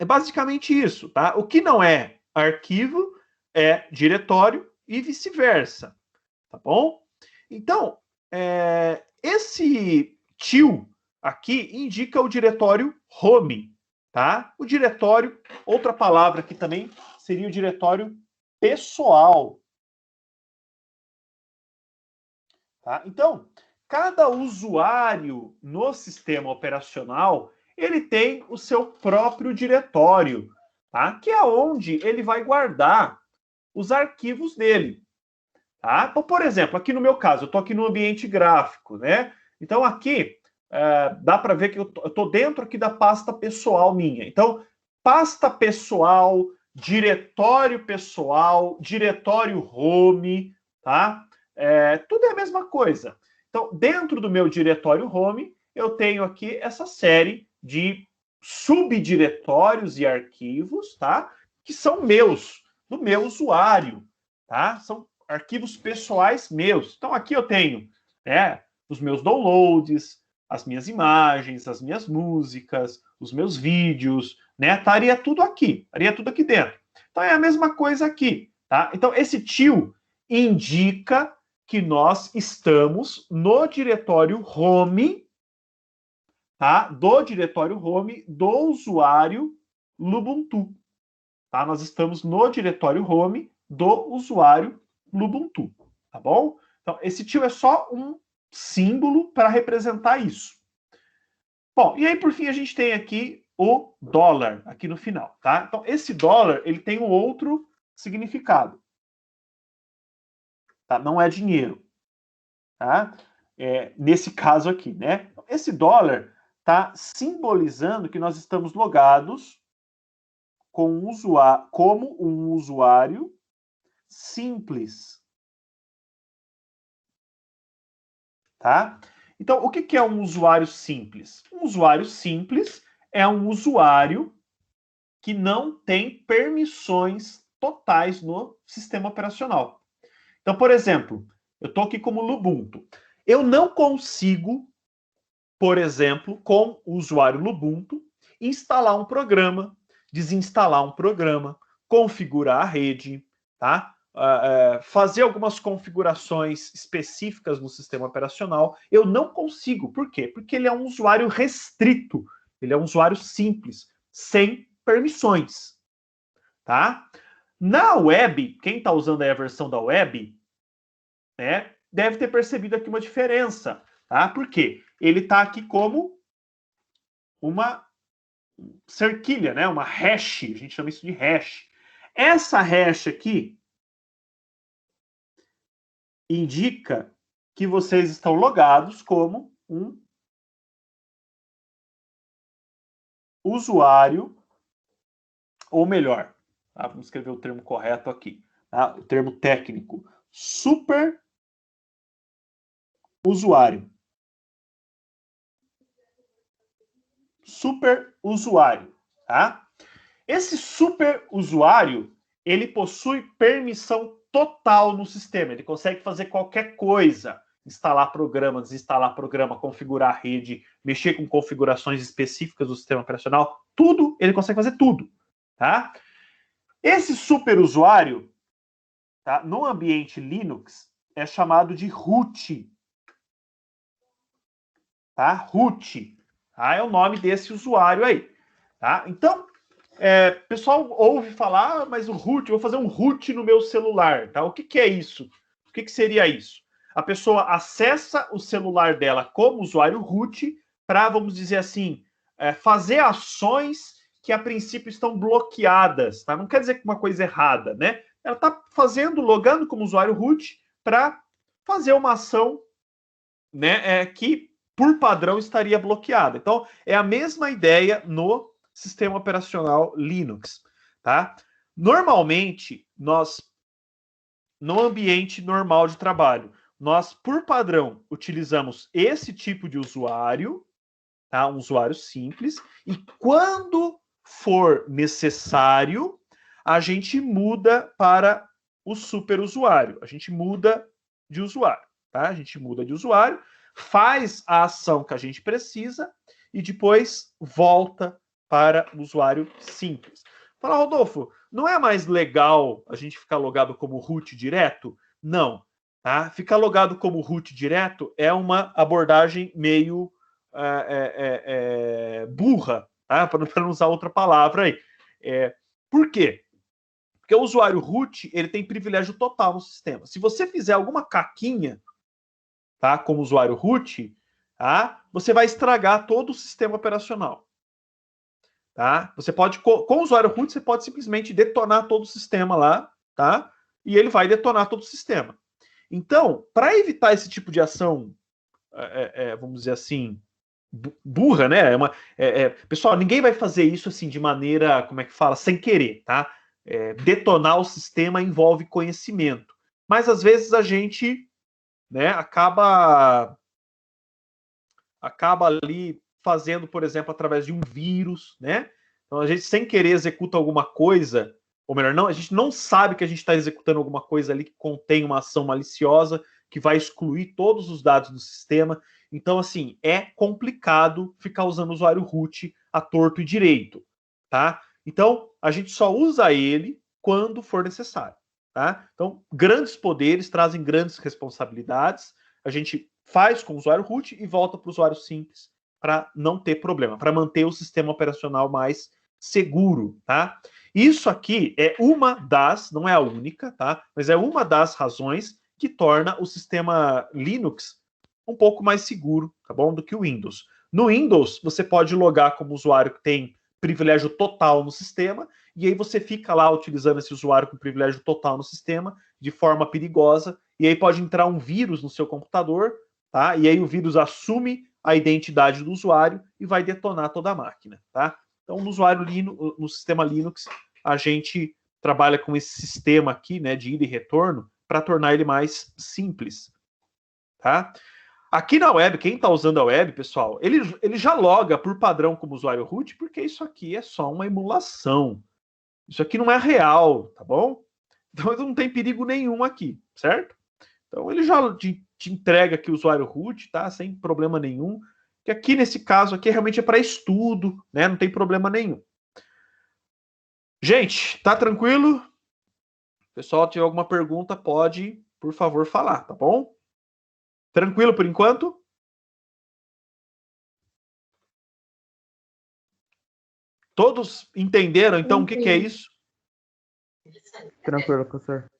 é basicamente isso, tá? O que não é arquivo é diretório e vice-versa, tá bom? Então, esse tio aqui indica o diretório home, tá? O diretório, outra palavra aqui também, seria o diretório pessoal. Tá? Então, cada usuário no sistema operacional, ele tem o seu próprio diretório, tá? Que é onde ele vai guardar os arquivos dele. Tá? Então, por exemplo, aqui no meu caso, eu estou aqui no ambiente gráfico, né? Então, aqui, dá para ver que eu estou dentro aqui da pasta pessoal minha. Então, pasta pessoal, diretório home, tá? Tudo é a mesma coisa. Então, dentro do meu diretório home, eu tenho aqui essa série de subdiretórios e arquivos, tá? Que são meus, do meu usuário, tá? São arquivos pessoais meus. Então, aqui eu tenho, né, os meus downloads, as minhas imagens, as minhas músicas, os meus vídeos, né? Estaria tudo aqui dentro. Então, é a mesma coisa aqui, tá? Então, esse tio indica que nós estamos no diretório home, tá? Do diretório home do usuário Lubuntu, tá? Nós estamos no diretório home do usuário Lubuntu, tá bom? Então, esse tio é só um símbolo para representar isso. Bom, e aí, por fim, a gente tem aqui o dólar, aqui no final, tá? Então, esse dólar, ele tem um outro significado. Tá? Não é dinheiro, tá? Nesse caso aqui, né? Esse dólar está simbolizando que nós estamos logados como um usuário simples, tá? Então, o que é um usuário simples? Um usuário simples é um usuário que não tem permissões totais no sistema operacional. Então, por exemplo, eu estou aqui como Lubuntu. Eu não consigo, por exemplo, com o usuário Lubuntu, instalar um programa, desinstalar um programa, configurar a rede, tá? Fazer algumas configurações específicas no sistema operacional. Eu não consigo. Por quê? Porque ele é um usuário restrito. Ele é um usuário simples, sem permissões, tá? Na web, quem está usando aí a versão da web, né, deve ter percebido aqui uma diferença, tá? Por quê? Ele está aqui como uma cerquilha, né? Uma hash, a gente chama isso de hash. Essa hash aqui indica que vocês estão logados como um usuário, ou melhor, tá? Vamos escrever o termo correto aqui, tá? O termo técnico, super usuário. Super usuário, tá? Esse super usuário, ele possui permissão total no sistema. Ele consegue fazer qualquer coisa. Instalar programa, desinstalar programa, configurar a rede, mexer com configurações específicas do sistema operacional. Tudo, ele consegue fazer tudo, tá? Esse super usuário, tá, no ambiente Linux, é chamado de root. Tá? Root. Tá? É o nome desse usuário aí. Tá? Então, pessoal ouve falar, mas o root, eu vou fazer um root no meu celular. Tá? O que é isso? O que seria isso? A pessoa acessa o celular dela como usuário root para, vamos dizer assim, fazer ações que a princípio estão bloqueadas. Tá? Não quer dizer que uma coisa errada, né? Ela está logando como usuário root para fazer uma ação, né, que por padrão estaria bloqueada. Então, é a mesma ideia no sistema operacional Linux, tá? Normalmente, no ambiente normal de trabalho, nós, por padrão, utilizamos esse tipo de usuário, tá? Um usuário simples, e quando for necessário, a gente muda para o superusuário. A gente muda de usuário, tá? A gente muda de usuário, faz a ação que a gente precisa e depois volta para o usuário simples. Fala, Rodolfo, não é mais legal a gente ficar logado como root direto? Não. Tá? Ficar logado como root direto é uma abordagem meio burra. tá? Para não usar outra palavra aí. Por quê? Porque o usuário root, ele tem privilégio total no sistema. Se você fizer alguma caquinha, tá, como usuário root, tá, você vai estragar todo o sistema operacional. Tá? Você pode, com o usuário root, você pode simplesmente detonar todo o sistema lá, tá? E ele vai detonar todo o sistema. Então, para evitar esse tipo de ação, vamos dizer assim, burra, né? Pessoal, ninguém vai fazer isso assim de maneira, como é que fala, sem querer, tá? Detonar o sistema envolve conhecimento. Mas às vezes a gente, né, acaba ali fazendo, por exemplo, através de um vírus, né? Então a gente sem querer executa alguma coisa, ou melhor, não, a gente não sabe que a gente está executando alguma coisa ali que contém uma ação maliciosa que vai excluir todos os dados do sistema. Então, assim, é complicado ficar usando o usuário root à torto e direito, tá? Então, a gente só usa ele quando for necessário, tá? Então, grandes poderes trazem grandes responsabilidades. A gente faz com o usuário root e volta para o usuário simples para não ter problema, para manter o sistema operacional mais seguro, tá? Isso aqui é uma das, não é a única, tá? Mas é uma das razões que torna o sistema Linux um pouco mais seguro, tá bom? Do que o Windows. No Windows, você pode logar como usuário que tem privilégio total no sistema, e aí você fica lá utilizando esse usuário com privilégio total no sistema de forma perigosa, e aí pode entrar um vírus no seu computador, tá? E aí o vírus assume a identidade do usuário e vai detonar toda a máquina, tá? Então, no usuário Linux, no sistema Linux, a gente trabalha com esse sistema aqui, né, de ida e retorno, para tornar ele mais simples, tá? Aqui na web, quem está usando a web, pessoal, ele já loga por padrão como usuário root, porque isso aqui é só uma emulação. Isso aqui não é real, tá bom? Então não tem perigo nenhum aqui, certo? Então ele já te entrega aqui o usuário root, tá? Sem problema nenhum. Que aqui nesse caso aqui realmente é para estudo, né? Não tem problema nenhum. Gente, tá tranquilo? Pessoal, tiver alguma pergunta, pode, por favor, falar, tá bom? Tranquilo por enquanto? Todos entenderam, então, o que é isso? Tranquilo, professor.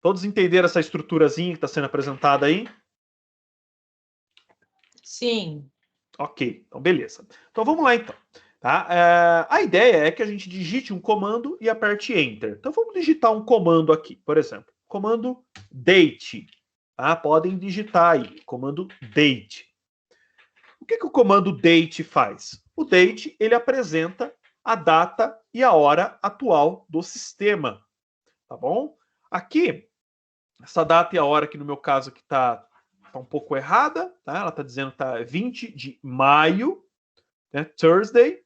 Todos entenderam essa estruturazinha que está sendo apresentada aí? Sim. Ok, então beleza. Então vamos lá, então. Tá? A ideia é que a gente digite um comando e aperte Enter. Então vamos digitar um comando aqui, por exemplo. Comando date. Tá? Podem digitar aí, comando date. O que o comando date faz? O date, ele apresenta a data e a hora atual do sistema. Tá bom? Aqui, essa data e a hora que no meu caso aqui tá um pouco errada, tá? Ela tá dizendo que tá 20 de maio, né? Thursday,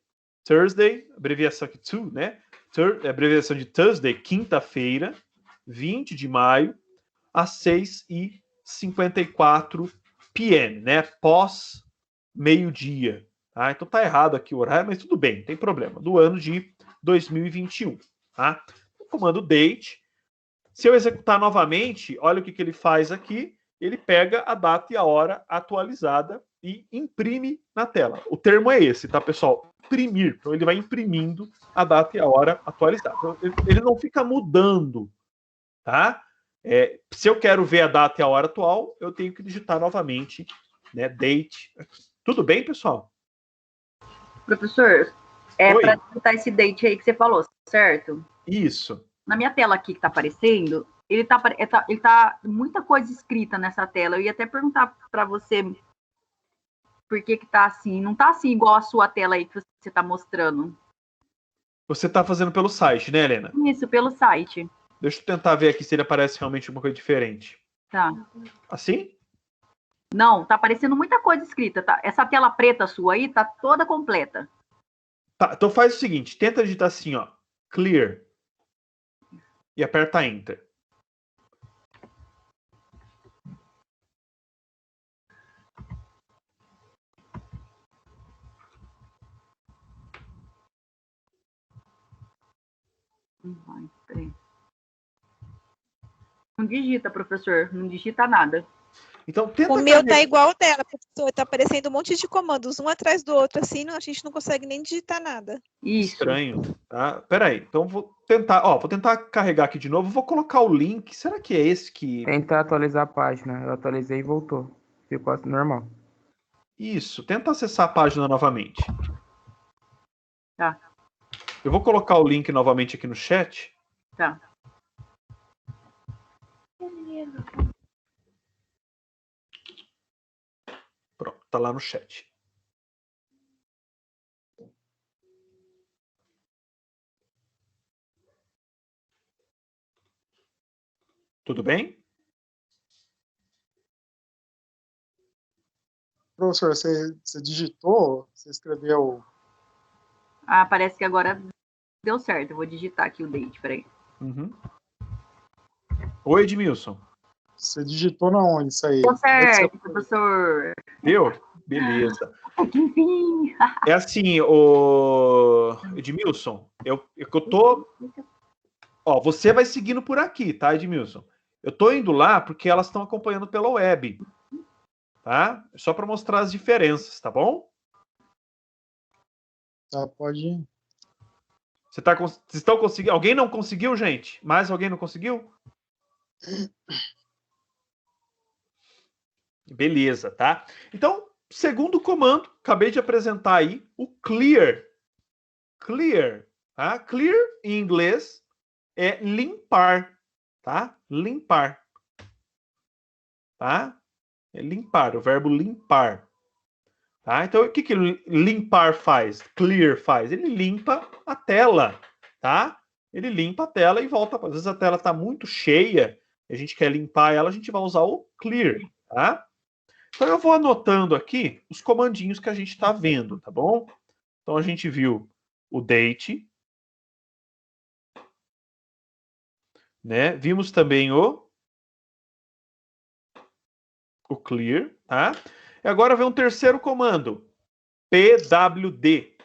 abreviação aqui to, né? Abreviação de Thursday, quinta-feira, 20 de maio, às 6h54 p.m., né? Pós meio-dia. Tá? Então tá errado aqui o horário, mas tudo bem, não tem problema. Do ano de 2021. Tá? O comando date. Se eu executar novamente, olha o que ele faz aqui. Ele pega a data e a hora atualizada e imprime na tela. O termo é esse, tá, pessoal? Imprimir. Então ele vai imprimindo a data e a hora atualizada. Então, ele não fica mudando, tá? Se eu quero ver a data e a hora atual, eu tenho que digitar novamente, né, date. Tudo bem, pessoal? Professor, para digitar esse date aí que você falou, certo? Isso. Na minha tela aqui que está aparecendo, ele tá muita coisa escrita nessa tela. Eu ia até perguntar para você por que tá assim. Não tá assim igual a sua tela aí que você está mostrando. Você está fazendo pelo site, né, Helena? Isso, pelo site. Deixa eu tentar ver aqui se ele aparece realmente uma coisa diferente. Tá. Assim? Não, tá aparecendo muita coisa escrita. Tá? Essa tela preta sua aí tá toda completa. Tá, então faz o seguinte, tenta digitar assim, ó, clear. E aperta Enter. Não digita, professor. Não digita nada. Então, tenta O meu tá carregar. igual o dela, professor. Tá aparecendo um monte de comandos, um atrás do outro, assim, a gente não consegue nem digitar nada. Isso. Estranho, tá? Peraí, então vou tentar carregar aqui de novo, vou colocar o link, será que é esse que... Tentar atualizar a página. Eu atualizei e voltou. Ficou assim, normal. Isso, tenta acessar a página novamente. Tá. Eu vou colocar o link novamente aqui no chat. Tá. Pronto, tá lá no chat. Tudo bem? Professor, você digitou? Você escreveu? Ah, parece que agora deu certo. Eu vou digitar aqui o date, peraí. Uhum. Oi, Edmilson. Você digitou na onde isso aí? Deu certo, Você... professor. Deu? Beleza. Enfim. É assim, o Edmilson, eu tô... Ó, você vai seguindo por aqui, tá, Edmilson? Eu tô indo lá porque elas estão acompanhando pela web, tá? Só para mostrar as diferenças, tá bom? Tá, pode ir. Vocês estão conseguindo? Alguém não conseguiu, gente? Mais alguém não conseguiu? Beleza, tá? Então, segundo comando, acabei de apresentar aí o clear. Clear, tá? Clear em inglês é limpar, tá? Limpar, tá? É limpar, o verbo limpar. Tá? Então, o que limpar faz? Clear faz? Ele limpa a tela, tá? Ele limpa a tela e volta. Às vezes a tela está muito cheia, a gente quer limpar ela, a gente vai usar o clear, tá? Então eu vou anotando aqui os comandinhos que a gente está vendo, tá bom? Então a gente viu o date, né? Vimos também o clear, tá? E agora vem um terceiro comando, pwd.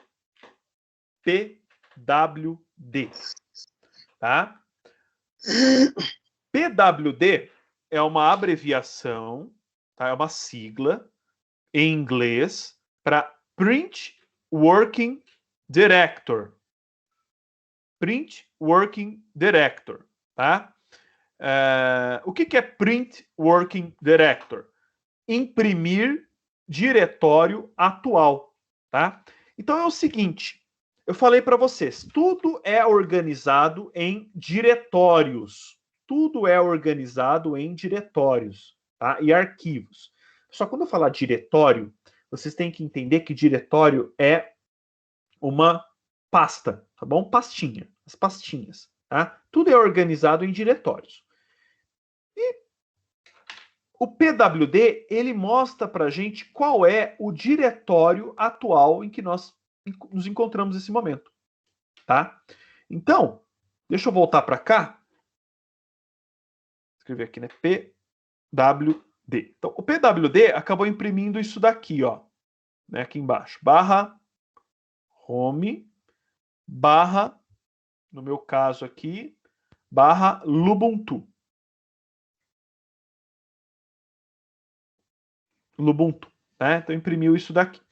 PWD, tá? PWD é uma abreviação, tá? É uma sigla em inglês para Print Working Director. Print Working Director, tá? O que é Print Working Director? Imprimir diretório atual, tá? Então é o seguinte, eu falei para vocês, tudo é organizado em diretórios. Tudo é organizado em diretórios, tá? E arquivos. Só quando eu falar diretório, vocês têm que entender que diretório é uma pasta, tá bom? Pastinha, as pastinhas, tá? Tudo é organizado em diretórios. E o PWD, ele mostra pra gente qual é o diretório atual em que nós nos encontramos nesse momento, tá? Então, deixa eu voltar para cá. Escrever aqui, né? PWD. Então, o PWD acabou imprimindo isso daqui, ó, né? Aqui embaixo. Barra home, barra, no meu caso aqui, barra Lubuntu. Lubuntu, né? Então, imprimiu isso daqui.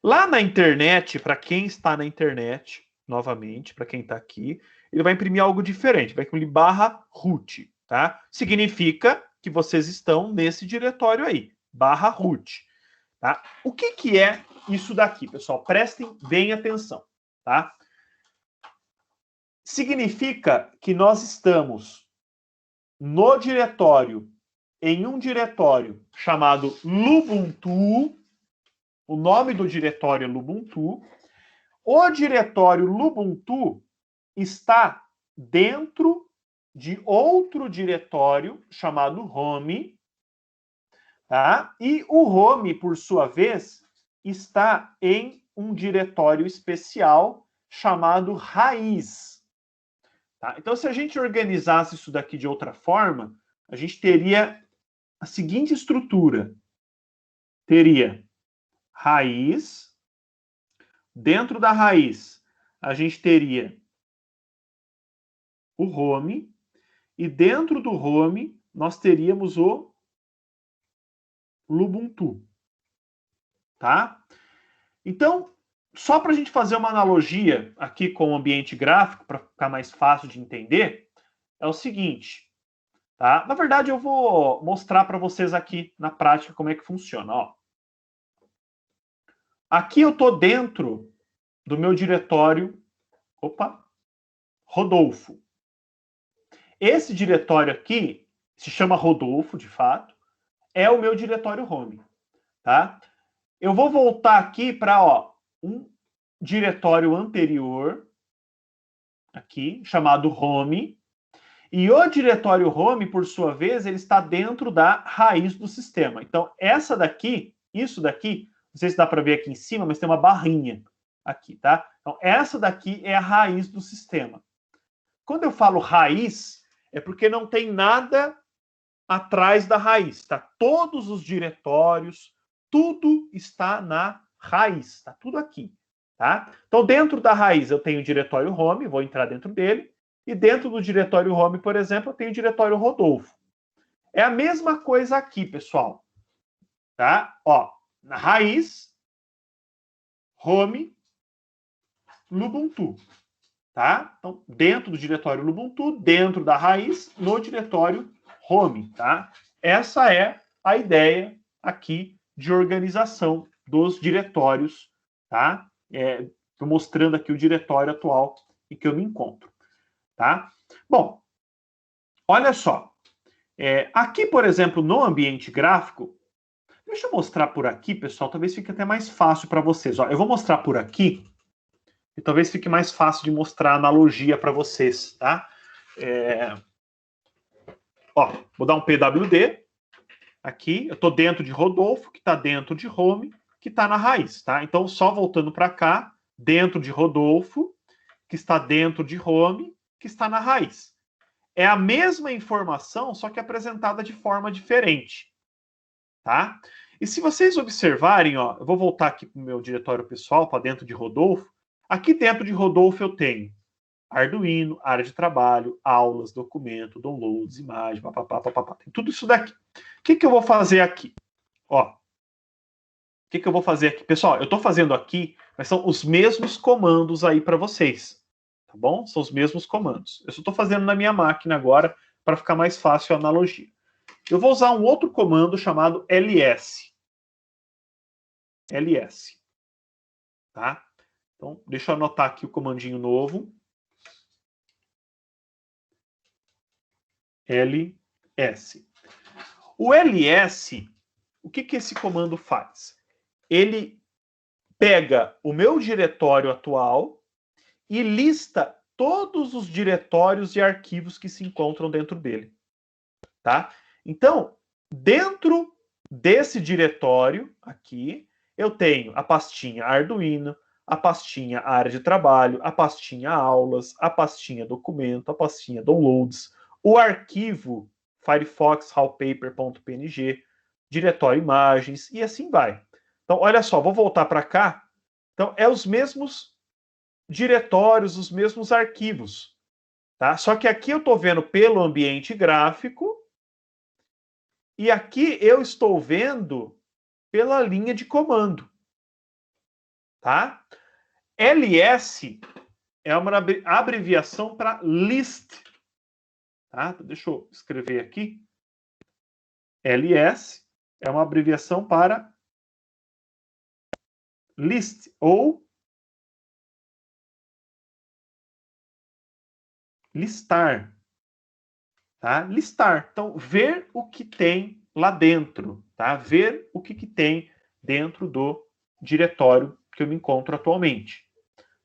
Lá na internet, para quem está na internet, novamente, para quem está aqui, ele vai imprimir algo diferente, vai imprimir barra root, tá? Significa que vocês estão nesse diretório aí, barra root, tá? O que é isso daqui, pessoal? Prestem bem atenção, tá? Significa que nós estamos no diretório, em um diretório chamado Lubuntu. O nome do diretório é Lubuntu. O diretório Lubuntu está dentro de outro diretório chamado home, tá? E o home, por sua vez, está em um diretório especial chamado raiz. Tá? Então, se a gente organizasse isso daqui de outra forma, a gente teria a seguinte estrutura. Teria raiz. Dentro da raiz, a gente teria o home, e dentro do home, nós teríamos o Lubuntu. Tá? Então, só para a gente fazer uma analogia aqui com o ambiente gráfico, para ficar mais fácil de entender, é o seguinte. Tá? Na verdade, eu vou mostrar para vocês aqui na prática como é que funciona. Ó. Aqui eu estou dentro do meu diretório, Rodolfo. Esse diretório aqui se chama Rodolfo, de fato, é o meu diretório home. Tá? Eu vou voltar aqui para um diretório anterior, aqui, chamado home. E o diretório home, por sua vez, ele está dentro da raiz do sistema. Então, essa daqui, isso daqui, não sei se dá para ver aqui em cima, mas tem uma barrinha aqui, tá? Então, essa daqui é a raiz do sistema. Quando eu falo raiz, é porque não tem nada atrás da raiz, tá? Todos os diretórios, tudo está na raiz, está tudo aqui, tá? Então, dentro da raiz eu tenho o diretório home, vou entrar dentro dele, e dentro do diretório home, por exemplo, eu tenho o diretório Rodolfo. É a mesma coisa aqui, pessoal. Tá? Ó, na raiz, home, Lubuntu. Tá? Então, dentro do diretório Lubuntu, dentro da raiz, no diretório home. Tá? Essa é a ideia aqui de organização dos diretórios. Tá? Estou mostrando aqui o diretório atual em que eu me encontro. Tá? Bom, olha só. Aqui, por exemplo, no ambiente gráfico, deixa eu mostrar por aqui, pessoal, talvez fique até mais fácil para vocês. Ó, eu vou mostrar por aqui e talvez fique mais fácil de mostrar a analogia para vocês, tá? Vou dar um PWD aqui. Eu estou dentro de Rodolfo, que está dentro de home, que está na raiz, tá? Então, só voltando para cá, dentro de Rodolfo, que está dentro de home, que está na raiz. É a mesma informação, só que apresentada de forma diferente. Tá? E se vocês observarem, ó, eu vou voltar aqui para o meu diretório pessoal, para dentro de Rodolfo. Aqui dentro de Rodolfo eu tenho Arduino, área de trabalho, aulas, documento, downloads, imagem, papapá. Tem tudo isso daqui. O que eu vou fazer aqui? Ó, o que eu vou fazer aqui? Pessoal, eu estou fazendo aqui, mas são os mesmos comandos aí para vocês. Tá bom? São os mesmos comandos. Eu só estou fazendo na minha máquina agora para ficar mais fácil a analogia. Eu vou usar um outro comando chamado ls. ls. Tá? Então, deixa eu anotar aqui o comandinho novo. ls. O ls, o que esse comando faz? Ele pega o meu diretório atual e lista todos os diretórios e arquivos que se encontram dentro dele. Tá? Então, dentro desse diretório aqui, eu tenho a pastinha Arduino, a pastinha área de trabalho, a pastinha aulas, a pastinha documento, a pastinha downloads, o arquivo Firefox wallpaper.png, diretório imagens e assim vai. Então, olha só, vou voltar para cá. Então, é os mesmos diretórios, os mesmos arquivos. Tá? Só que aqui eu estou vendo pelo ambiente gráfico e aqui eu estou vendo pela linha de comando. Tá? ls é uma abreviação para list. Tá? Então, deixa eu escrever aqui. ls é uma abreviação para list ou listar. Tá? Listar. Então, ver o que tem lá dentro. Tá? Ver o que tem dentro do diretório que eu me encontro atualmente.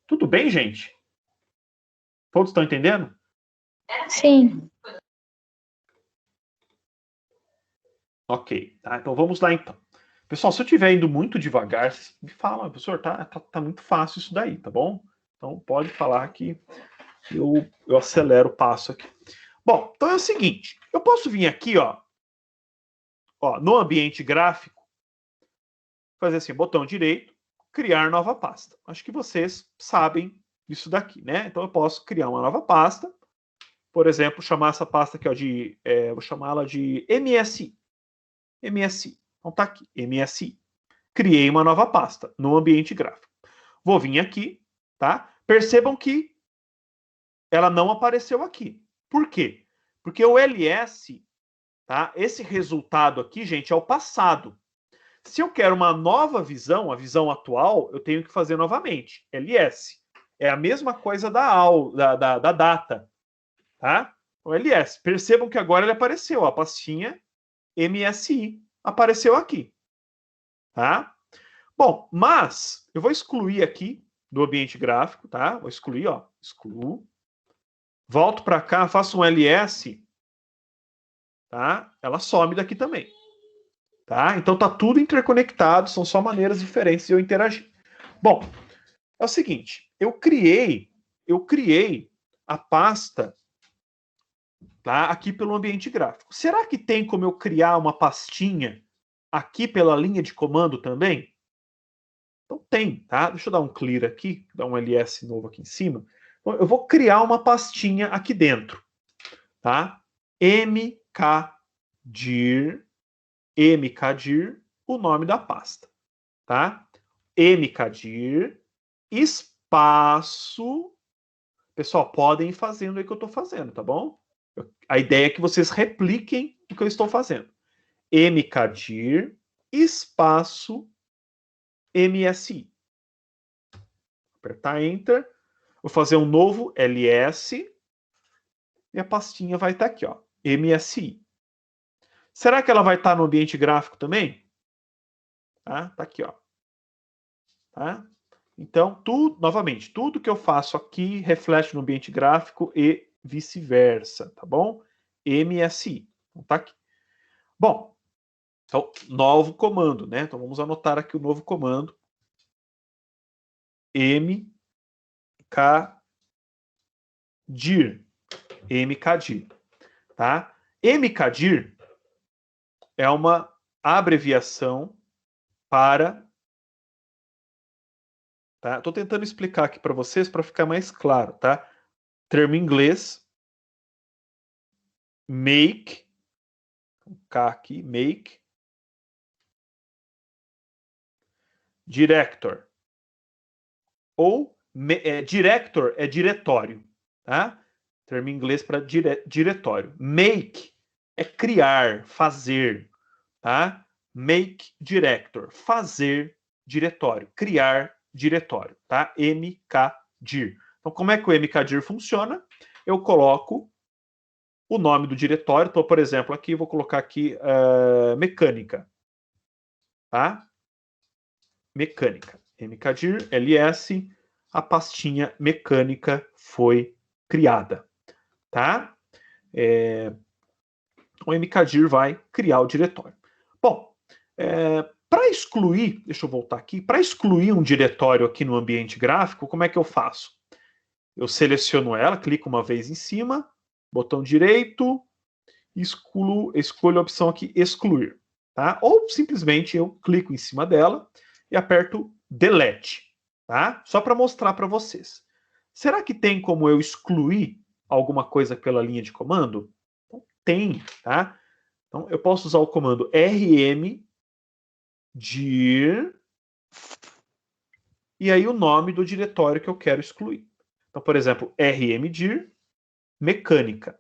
Tudo bem, gente? Todos estão entendendo? Sim. Ok. Tá? Então, vamos lá, então. Pessoal, se eu estiver indo muito devagar, vocês me falam, professor, tá muito fácil isso daí, tá bom? Então, pode falar que eu acelero o passo aqui. Bom, então é o seguinte, eu posso vir aqui, ó, no ambiente gráfico, fazer assim, botão direito, criar nova pasta. Acho que vocês sabem isso daqui, né? Então eu posso criar uma nova pasta, por exemplo, chamar essa pasta aqui, ó, vou chamá-la de MSI. MSI. Então tá aqui, MSI. Criei uma nova pasta no ambiente gráfico. Vou vir aqui, tá? Percebam que ela não apareceu aqui. Por quê? Porque o LS, tá? Esse resultado aqui, gente, é o passado. Se eu quero uma nova visão, a visão atual, eu tenho que fazer novamente. LS. É a mesma coisa da data, tá? O LS. Percebam que agora ele apareceu. A pastinha MSI apareceu aqui, tá? Bom, mas eu vou excluir aqui do ambiente gráfico, tá? Vou excluir, ó. Excluo. Volto para cá, faço um LS, tá? Ela some daqui também. Tá? Então tá tudo interconectado, são só maneiras diferentes de eu interagir. Bom, é o seguinte, eu criei a pasta, tá, aqui pelo ambiente gráfico. Será que tem como eu criar uma pastinha aqui pela linha de comando também? Então tem, tá? Deixa eu dar um clear aqui, dar um ls novo aqui em cima. Então, eu vou criar uma pastinha aqui dentro, tá? mkdir, o nome da pasta, tá? mkdir, espaço. Pessoal, podem ir fazendo aí o que eu estou fazendo, tá bom? A ideia é que vocês repliquem o que eu estou fazendo. mkdir, espaço, MSI. Apertar Enter. Vou fazer um novo ls. E a pastinha vai estar aqui, ó. MSI. Será que ela vai estar no ambiente gráfico também? Tá aqui, ó. Tá? Então, novamente, tudo que eu faço aqui reflete no ambiente gráfico e vice-versa, tá bom? MSI. Então, tá aqui. Bom, então, novo comando, né? Então, vamos anotar aqui o novo comando. mkdir. mkdir. Tá? mkdir é uma abreviação para... Tá? Estou tentando explicar aqui para vocês para ficar mais claro, tá? Termo em inglês, make, K aqui, make, director. Ou, director é diretório, tá? Termo em inglês para diretório. Make é criar, fazer, tá? Make director, fazer diretório, criar diretório, tá? mkdir. Então, como é que o mkdir funciona? Eu coloco o nome do diretório. Então, por exemplo, aqui, vou colocar aqui mecânica, tá? Mecânica. mkdir, ls, a pastinha mecânica foi criada, tá? O mkdir vai criar o diretório. Bom, para excluir, deixa eu voltar aqui, para excluir um diretório aqui no ambiente gráfico, como é que eu faço? Eu seleciono ela, clico uma vez em cima, botão direito, escolho a opção aqui, excluir. Tá? Ou simplesmente eu clico em cima dela e aperto delete. Tá? Só para mostrar para vocês. Será que tem como eu excluir alguma coisa pela linha de comando? Então, tem. Tá? Então, eu posso usar o comando rmdir e aí o nome do diretório que eu quero excluir. Então, por exemplo, rmdir mecânica.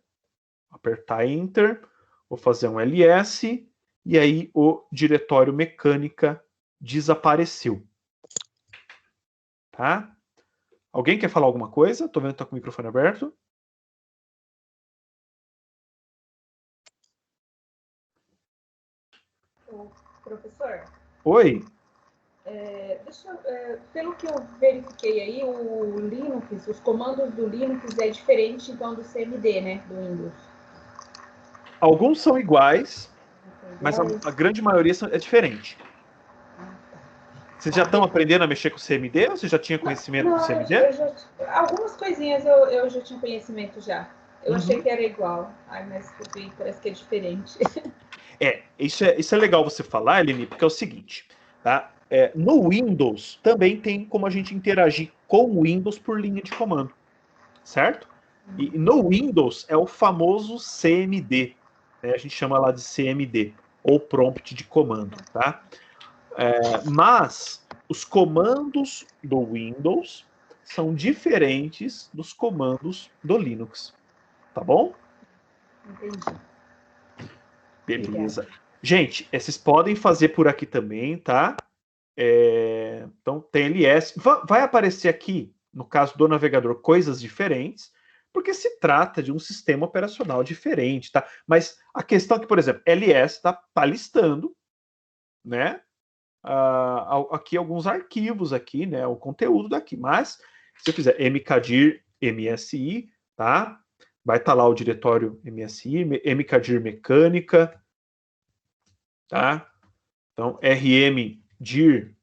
Apertar Enter, vou fazer um ls e aí o diretório mecânica desapareceu. Tá? Alguém quer falar alguma coisa? Estou vendo que está com o microfone aberto. Professor? Oi? Pelo que eu verifiquei aí, o Linux, os comandos do Linux é diferente então do CMD, né? Do Windows. Alguns são iguais, mas a grande maioria é diferente. Vocês já estão aprendendo a mexer com o CMD ou você já tinha conhecimento do CMD? Algumas coisinhas eu já tinha conhecimento já. Eu achei que era igual, mas parece que é diferente. Isso é legal você falar, Eline, porque é o seguinte, tá? No Windows também tem como a gente interagir com o Windows por linha de comando, certo? E no Windows é o famoso CMD, né? A gente chama lá de CMD, ou prompt de comando, tá? Mas os comandos do Windows são diferentes dos comandos do Linux, tá bom? Entendi. Beleza. Gente, vocês podem fazer por aqui também, tá? Então, tem ls. Vai aparecer aqui, no caso do navegador, coisas diferentes, porque se trata de um sistema operacional diferente, tá? Mas a questão é que, por exemplo, ls tá listando, né? Aqui alguns arquivos aqui, né? O conteúdo daqui. Mas, se eu fizer mkdir msi, tá? Vai estar lá o diretório msi, mkdir mecânica, tá? Então, rmdir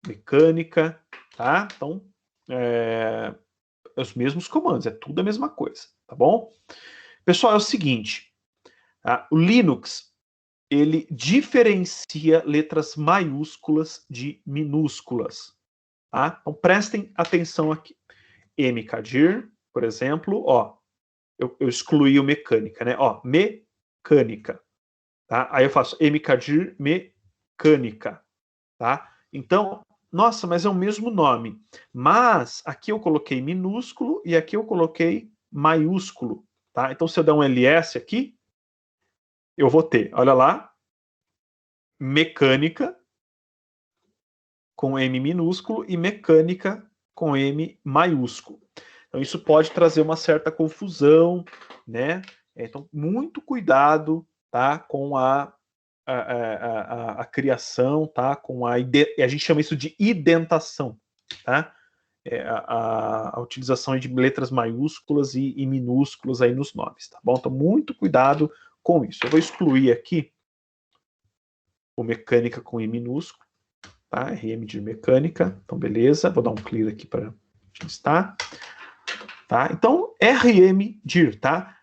mecânica, tá? Então, os mesmos comandos, é tudo a mesma coisa, tá bom? Pessoal, é o seguinte, tá? O Linux, ele diferencia letras maiúsculas de minúsculas, tá? Então, prestem atenção aqui. mkdir, por exemplo, ó, eu excluí o mecânica, né? Ó, mecânica, tá? Aí eu faço mkdir mecânica, tá? Então, nossa, mas é o mesmo nome. Mas aqui eu coloquei minúsculo e aqui eu coloquei maiúsculo, tá? Então, se eu der um ls aqui, eu vou ter, olha lá, mecânica com M minúsculo e mecânica com M maiúsculo. Então, isso pode trazer uma certa confusão, né? Então, muito cuidado, tá? Com a criação, tá? Com a gente chama isso de identação, tá? A utilização de letras maiúsculas e minúsculas aí nos nomes, tá bom? Então, muito cuidado com isso. Eu vou excluir aqui o mecânica com I minúsculo, tá? RM de mecânica, então beleza. Vou dar um clear aqui para listar, tá? Então, RM dir, tá?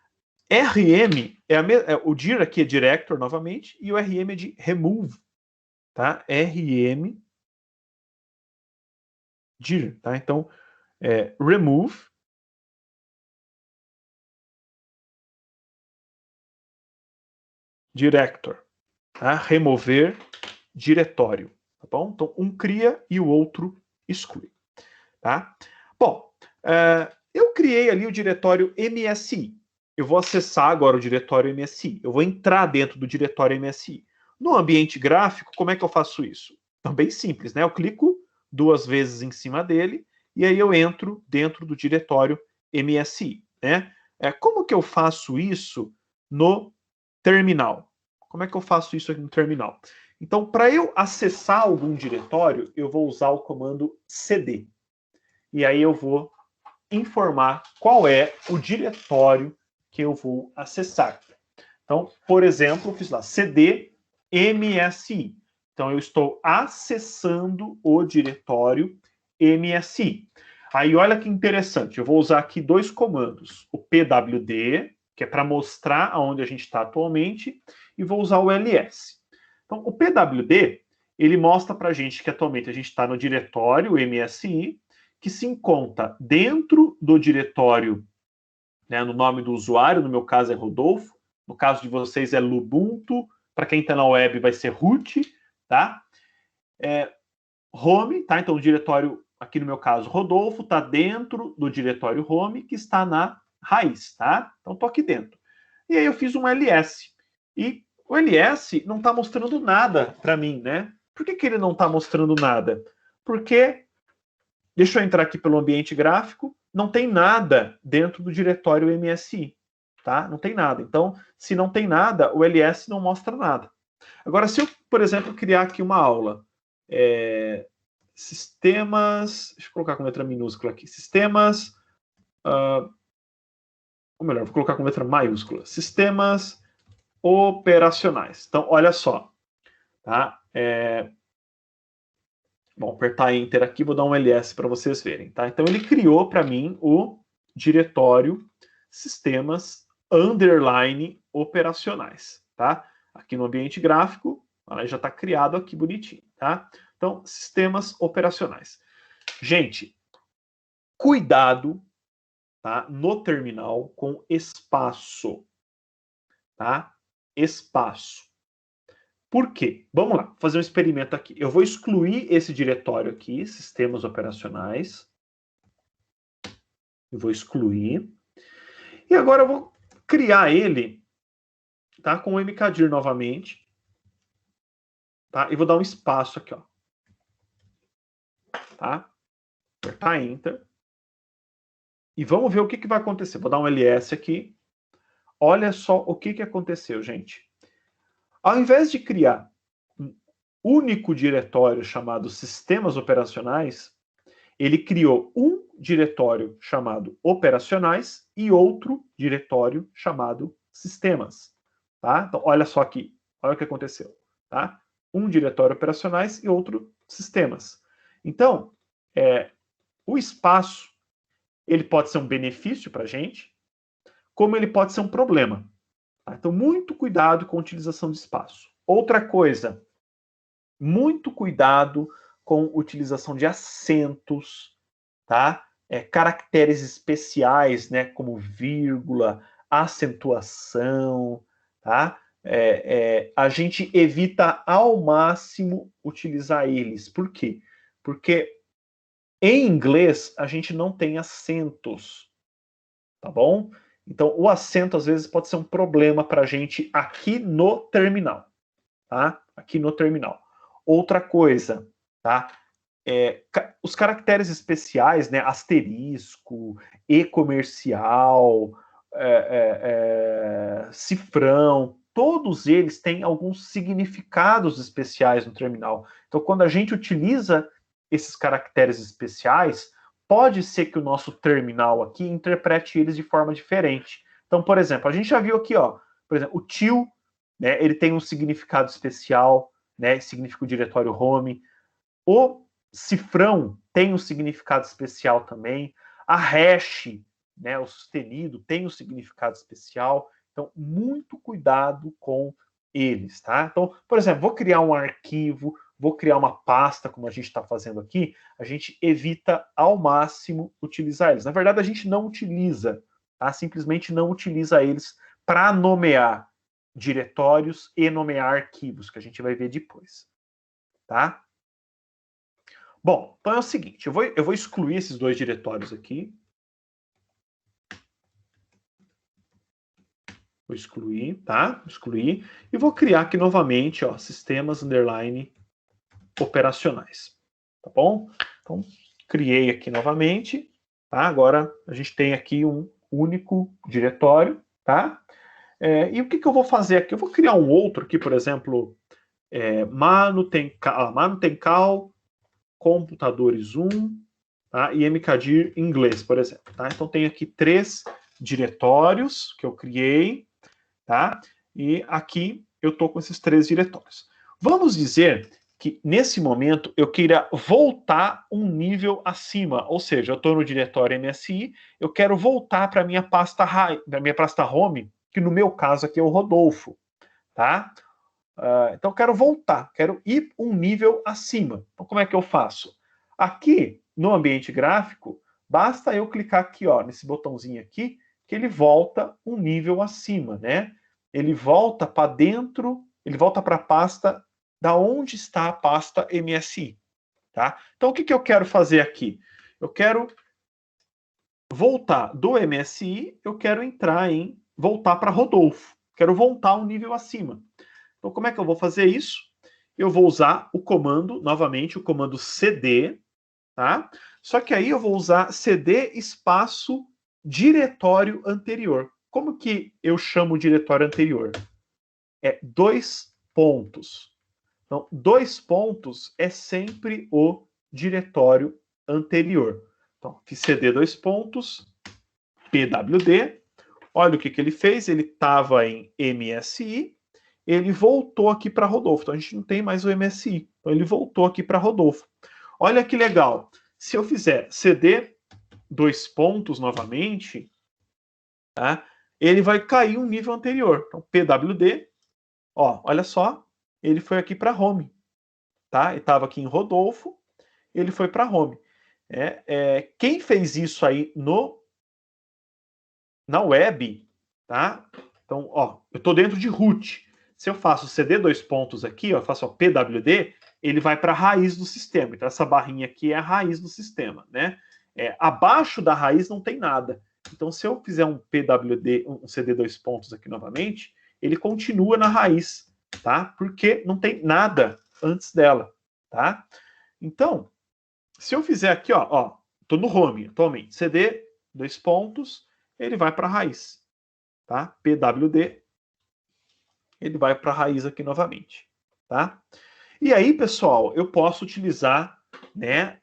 RM o dir aqui é director novamente e o RM é de remove, tá? RM dir, tá? Então, remove director, tá? Remover diretório, tá bom? Então, um cria e o outro exclui, tá? Bom, eu criei ali o diretório MSI. Eu vou acessar agora o diretório MSI. Eu vou entrar dentro do diretório MSI. No ambiente gráfico, como é que eu faço isso? Também simples, né? Eu clico 2 vezes em cima dele e aí eu entro dentro do diretório MSI, né? Como que eu faço isso no terminal? Como é que eu faço isso aqui no terminal? Então, para eu acessar algum diretório, eu vou usar o comando cd. E aí eu vou informar qual é o diretório que eu vou acessar. Então, por exemplo, eu fiz lá cd msi. Então, eu estou acessando o diretório msi. Aí, olha que interessante, eu vou usar aqui 2 comandos. O pwd, que é para mostrar aonde a gente está atualmente, e vou usar o ls. Então, o pwd, ele mostra para a gente que atualmente a gente está no diretório msi, que se encontra dentro do diretório, né, no nome do usuário, no meu caso é Rodolfo, no caso de vocês é Lubuntu, para quem está na web vai ser root, tá? Home, tá? Então o diretório, aqui no meu caso, Rodolfo, está dentro do diretório home, que está na raiz, tá? Então estou aqui dentro. E aí eu fiz um ls. E o ls não está mostrando nada para mim, né? Por que ele não está mostrando nada? Porque deixa eu entrar aqui pelo ambiente gráfico, não tem nada dentro do diretório MSI, tá? Não tem nada. Então, se não tem nada, o ls não mostra nada. Agora, se eu, por exemplo, criar aqui uma aula, sistemas, deixa eu colocar com letra minúscula aqui, sistemas, ou melhor, vou colocar com letra maiúscula, sistemas operacionais. Então, olha só, tá? Vou apertar Enter aqui, vou dar um ls para vocês verem, tá? Então ele criou para mim o diretório sistemas underline operacionais, tá? Aqui no ambiente gráfico, já está criado aqui bonitinho, tá? Então, sistemas operacionais. Gente, cuidado, tá? No terminal com espaço, tá? Espaço. Por quê? Vamos lá, fazer um experimento aqui. Eu vou excluir esse diretório aqui, sistemas operacionais. Eu vou excluir. E agora eu vou criar ele, tá, com o mkdir novamente. Tá? E vou dar um espaço aqui, ó. Tá? Apertar Enter. E vamos ver o que vai acontecer. Vou dar um ls aqui. Olha só o que aconteceu, gente. Ao invés de criar um único diretório chamado sistemas operacionais, ele criou um diretório chamado operacionais e outro diretório chamado sistemas. Tá? Então, olha só aqui. Olha o que aconteceu. Tá? Um diretório operacionais e outro sistemas. Então, o espaço ele pode ser um benefício para a gente, como ele pode ser um problema. Tá? Então, muito cuidado com a utilização de espaço. Outra coisa, muito cuidado com a utilização de acentos, tá? Caracteres especiais, né, como vírgula, acentuação, tá? A gente evita ao máximo utilizar eles. Por quê? Porque em inglês a gente não tem acentos, tá bom? Então, o acento, às vezes, pode ser um problema para a gente aqui no terminal. Tá? Aqui no terminal. Outra coisa, tá? Os caracteres especiais, né? Asterisco, e-comercial, cifrão, todos eles têm alguns significados especiais no terminal. Então, quando a gente utiliza esses caracteres especiais, pode ser que o nosso terminal aqui interprete eles de forma diferente. Então, por exemplo, a gente já viu aqui, ó, por exemplo, o til, né, ele tem um significado especial, né, significa o diretório home. O cifrão tem um significado especial também. A hash, né, o sustenido, tem um significado especial. Então, muito cuidado com eles, tá? Então, por exemplo, vou criar um arquivo, vou criar uma pasta, como a gente está fazendo aqui, a gente evita ao máximo utilizar eles. Na verdade, a gente não utiliza, tá? Simplesmente não utiliza eles para nomear diretórios e nomear arquivos, que a gente vai ver depois, tá? Bom, então é o seguinte, eu vou excluir esses dois diretórios aqui. Vou excluir, tá? Excluir. E vou criar aqui novamente, ó, sistemas underline operacionais. Tá bom? Então, criei aqui novamente. Tá? Agora, a gente tem aqui um único diretório, tá? E o que eu vou fazer aqui? Eu vou criar um outro aqui, por exemplo, Manutencal, computadores 1, tá? E mkdir inglês, por exemplo. Tá? Então, tem aqui 3 diretórios que eu criei, tá? E aqui eu estou com esses 3 diretórios. Vamos dizer que, nesse momento, eu queira voltar um nível acima, ou seja, eu estou no diretório MSI, eu quero voltar para a minha pasta home, que no meu caso aqui é o Rodolfo, tá? Então eu quero voltar, quero ir um nível acima. Então como é que eu faço? Aqui, no ambiente gráfico, basta eu clicar aqui, ó, nesse botãozinho aqui, que ele volta um nível acima, né? Ele volta para dentro, ele volta para a pasta da onde está a pasta MSI, tá? Então o que eu quero fazer aqui? Eu quero voltar do MSI, eu quero voltar para Rodolfo. Quero voltar um nível acima. Então, como é que eu vou fazer isso? Eu vou usar o comando, novamente, o comando cd, tá? Só que aí eu vou usar cd espaço diretório anterior. Como que eu chamo o diretório anterior? 2 pontos. Então, 2 pontos é sempre o diretório anterior. Então, fiz cd 2 pontos, pwd. Olha o que ele fez, ele estava em MSI, ele voltou aqui para Rodolfo. Então, a gente não tem mais o MSI. Então, ele voltou aqui para Rodolfo. Olha que legal. Se eu fizer cd 2 pontos novamente, tá? Ele vai cair um nível anterior. Então, pwd, ó, olha só, ele foi aqui para home. Tá? Ele estava aqui em Rodolfo, ele foi para home. Quem fez isso aí na web, tá? Então, ó, eu estou dentro de root. Se eu faço CD dois pontos aqui, ó, eu faço PWD, ele vai para a raiz do sistema. Então, essa barrinha aqui é a raiz do sistema, né? Abaixo da raiz não tem nada. Então, se eu fizer um PWD, um CD dois pontos aqui novamente, ele continua na raiz, tá? Porque não tem nada antes dela, tá? Então, se eu fizer aqui, ó, tô no home atualmente, CD dois pontos, ele vai para a raiz, tá? PWD, ele vai para a raiz aqui novamente, tá? E aí, pessoal, eu posso utilizar, né,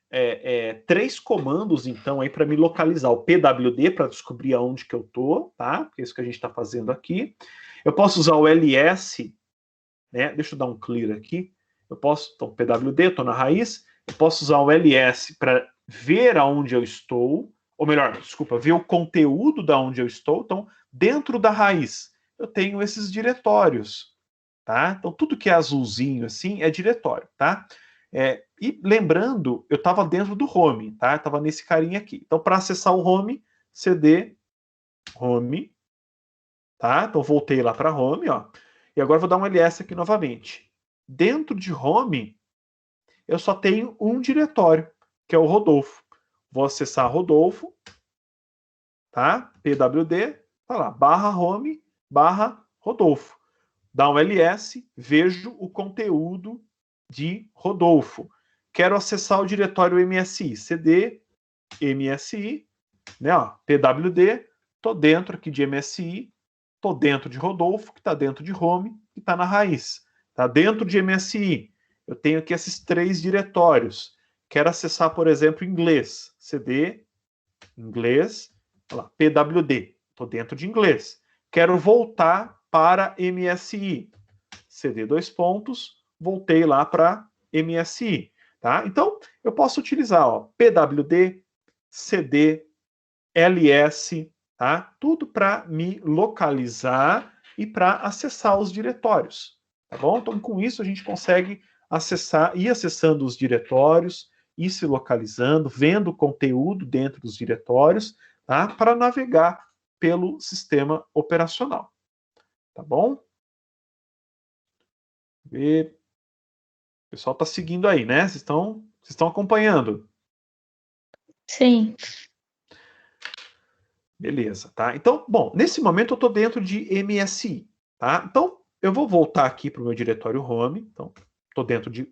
três comandos, então, aí para me localizar. O PWD, para descobrir aonde que eu tô, tá? Porque é isso que a gente está fazendo aqui. Eu posso usar o LS, né? Deixa eu dar um clear aqui. Eu posso, então, PWD, estou na raiz. Eu posso usar o LS para ver aonde eu estou, ou melhor, desculpa, ver o conteúdo da onde eu estou. Então, dentro da raiz, eu tenho esses diretórios, tá? Então, tudo que é azulzinho assim é diretório, tá? E lembrando, eu estava dentro do home, tá? Eu estava nesse carinha aqui. Então, para acessar o home, CD home, tá? Então, voltei lá para home, ó. E agora vou dar um ls aqui novamente. Dentro de home, eu só tenho um diretório, que é o Rodolfo. Vou acessar Rodolfo, tá? PWD, tá lá, /home, /Rodolfo. Dá um ls, vejo o conteúdo de Rodolfo. Quero acessar o diretório MSI, CD, MSI, né, ó, PWD, tô dentro aqui de MSI, tô dentro de Rodolfo, que está dentro de home, que está na raiz. Tá dentro de MSI. Eu tenho aqui esses três diretórios. Quero acessar, por exemplo, inglês, CD, inglês, lá, PWD, tô dentro de inglês. Quero voltar para MSI, CD dois pontos, voltei lá para MSI, tá? Então, eu posso utilizar, ó, PWD, CD, LS, tá? Tudo para me localizar e para acessar os diretórios, tá bom? Então, com isso, a gente consegue ir acessando os diretórios, ir se localizando, vendo o conteúdo dentro dos diretórios, tá? Para navegar pelo sistema operacional, tá bom? E o pessoal está seguindo aí, né? Vocês estão acompanhando? Sim. Beleza, tá? Então, bom, nesse momento eu estou dentro de MSI, tá? Então, eu vou voltar aqui para o meu diretório home. Então, estou dentro de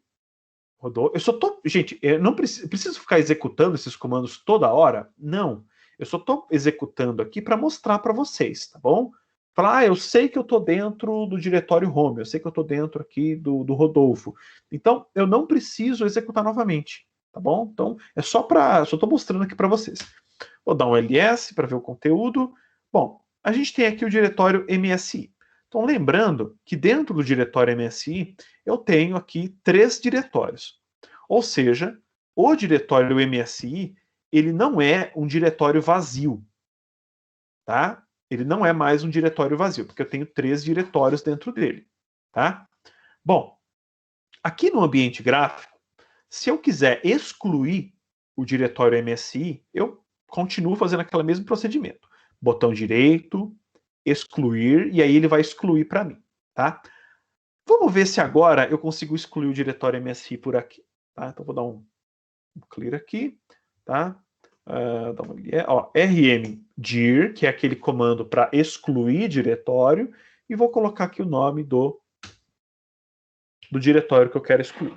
Rodolfo. Eu só tô, gente, eu não preciso ficar executando esses comandos toda hora? Não. Eu só estou executando aqui para mostrar para vocês, tá bom? Falar, eu sei que eu estou dentro do diretório home, eu sei que eu estou dentro aqui do Rodolfo. Então, eu não preciso executar novamente, tá bom? Então, só estou mostrando aqui para vocês. Vou dar um ls para ver o conteúdo. Bom, a gente tem aqui o diretório MSI. Então, lembrando que dentro do diretório MSI, eu tenho aqui três diretórios. Ou seja, o diretório MSI, ele não é um diretório vazio, tá? Ele não é mais um diretório vazio, porque eu tenho três diretórios dentro dele, tá? Bom, aqui no ambiente gráfico, se eu quiser excluir o diretório MSI, eu continuo fazendo aquele mesmo procedimento. Botão direito, excluir, e aí ele vai excluir para mim, tá? Vamos ver se agora eu consigo excluir o diretório MSI por aqui, tá? Então vou dar um clear aqui, tá? Dá uma rmdir, que é aquele comando para excluir diretório, e vou colocar aqui o nome do diretório que eu quero excluir.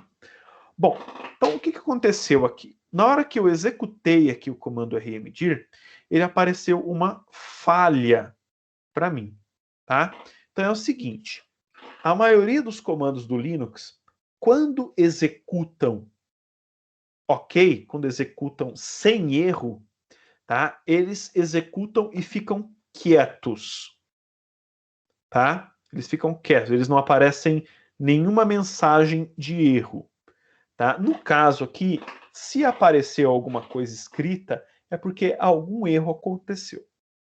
Bom, então o que aconteceu aqui? Na hora que eu executei aqui o comando rmdir, ele apareceu uma falha para mim, tá? Então é o seguinte, a maioria dos comandos do Linux, quando executam ok, quando executam sem erro, tá? Eles executam e ficam quietos, tá? Eles ficam quietos, eles não aparecem nenhuma mensagem de erro, tá? No caso aqui, se apareceu alguma coisa escrita, é porque algum erro aconteceu,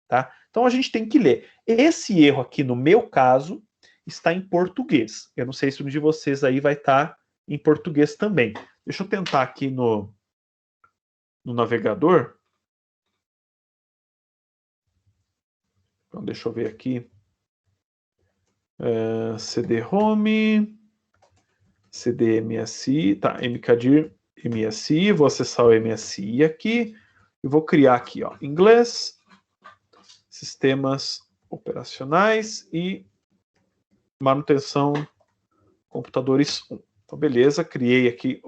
tá? Então a gente tem que ler. Esse erro aqui, no meu caso, está em português. Eu não sei se um de vocês aí vai estar em português também. Deixa eu tentar aqui no navegador. Então, deixa eu ver aqui. cd-home, cd-msi, tá, mkdir msi, vou acessar o msi aqui, e vou criar aqui, ó, inglês, sistemas operacionais e manutenção computadores 1. Então, beleza, criei aqui,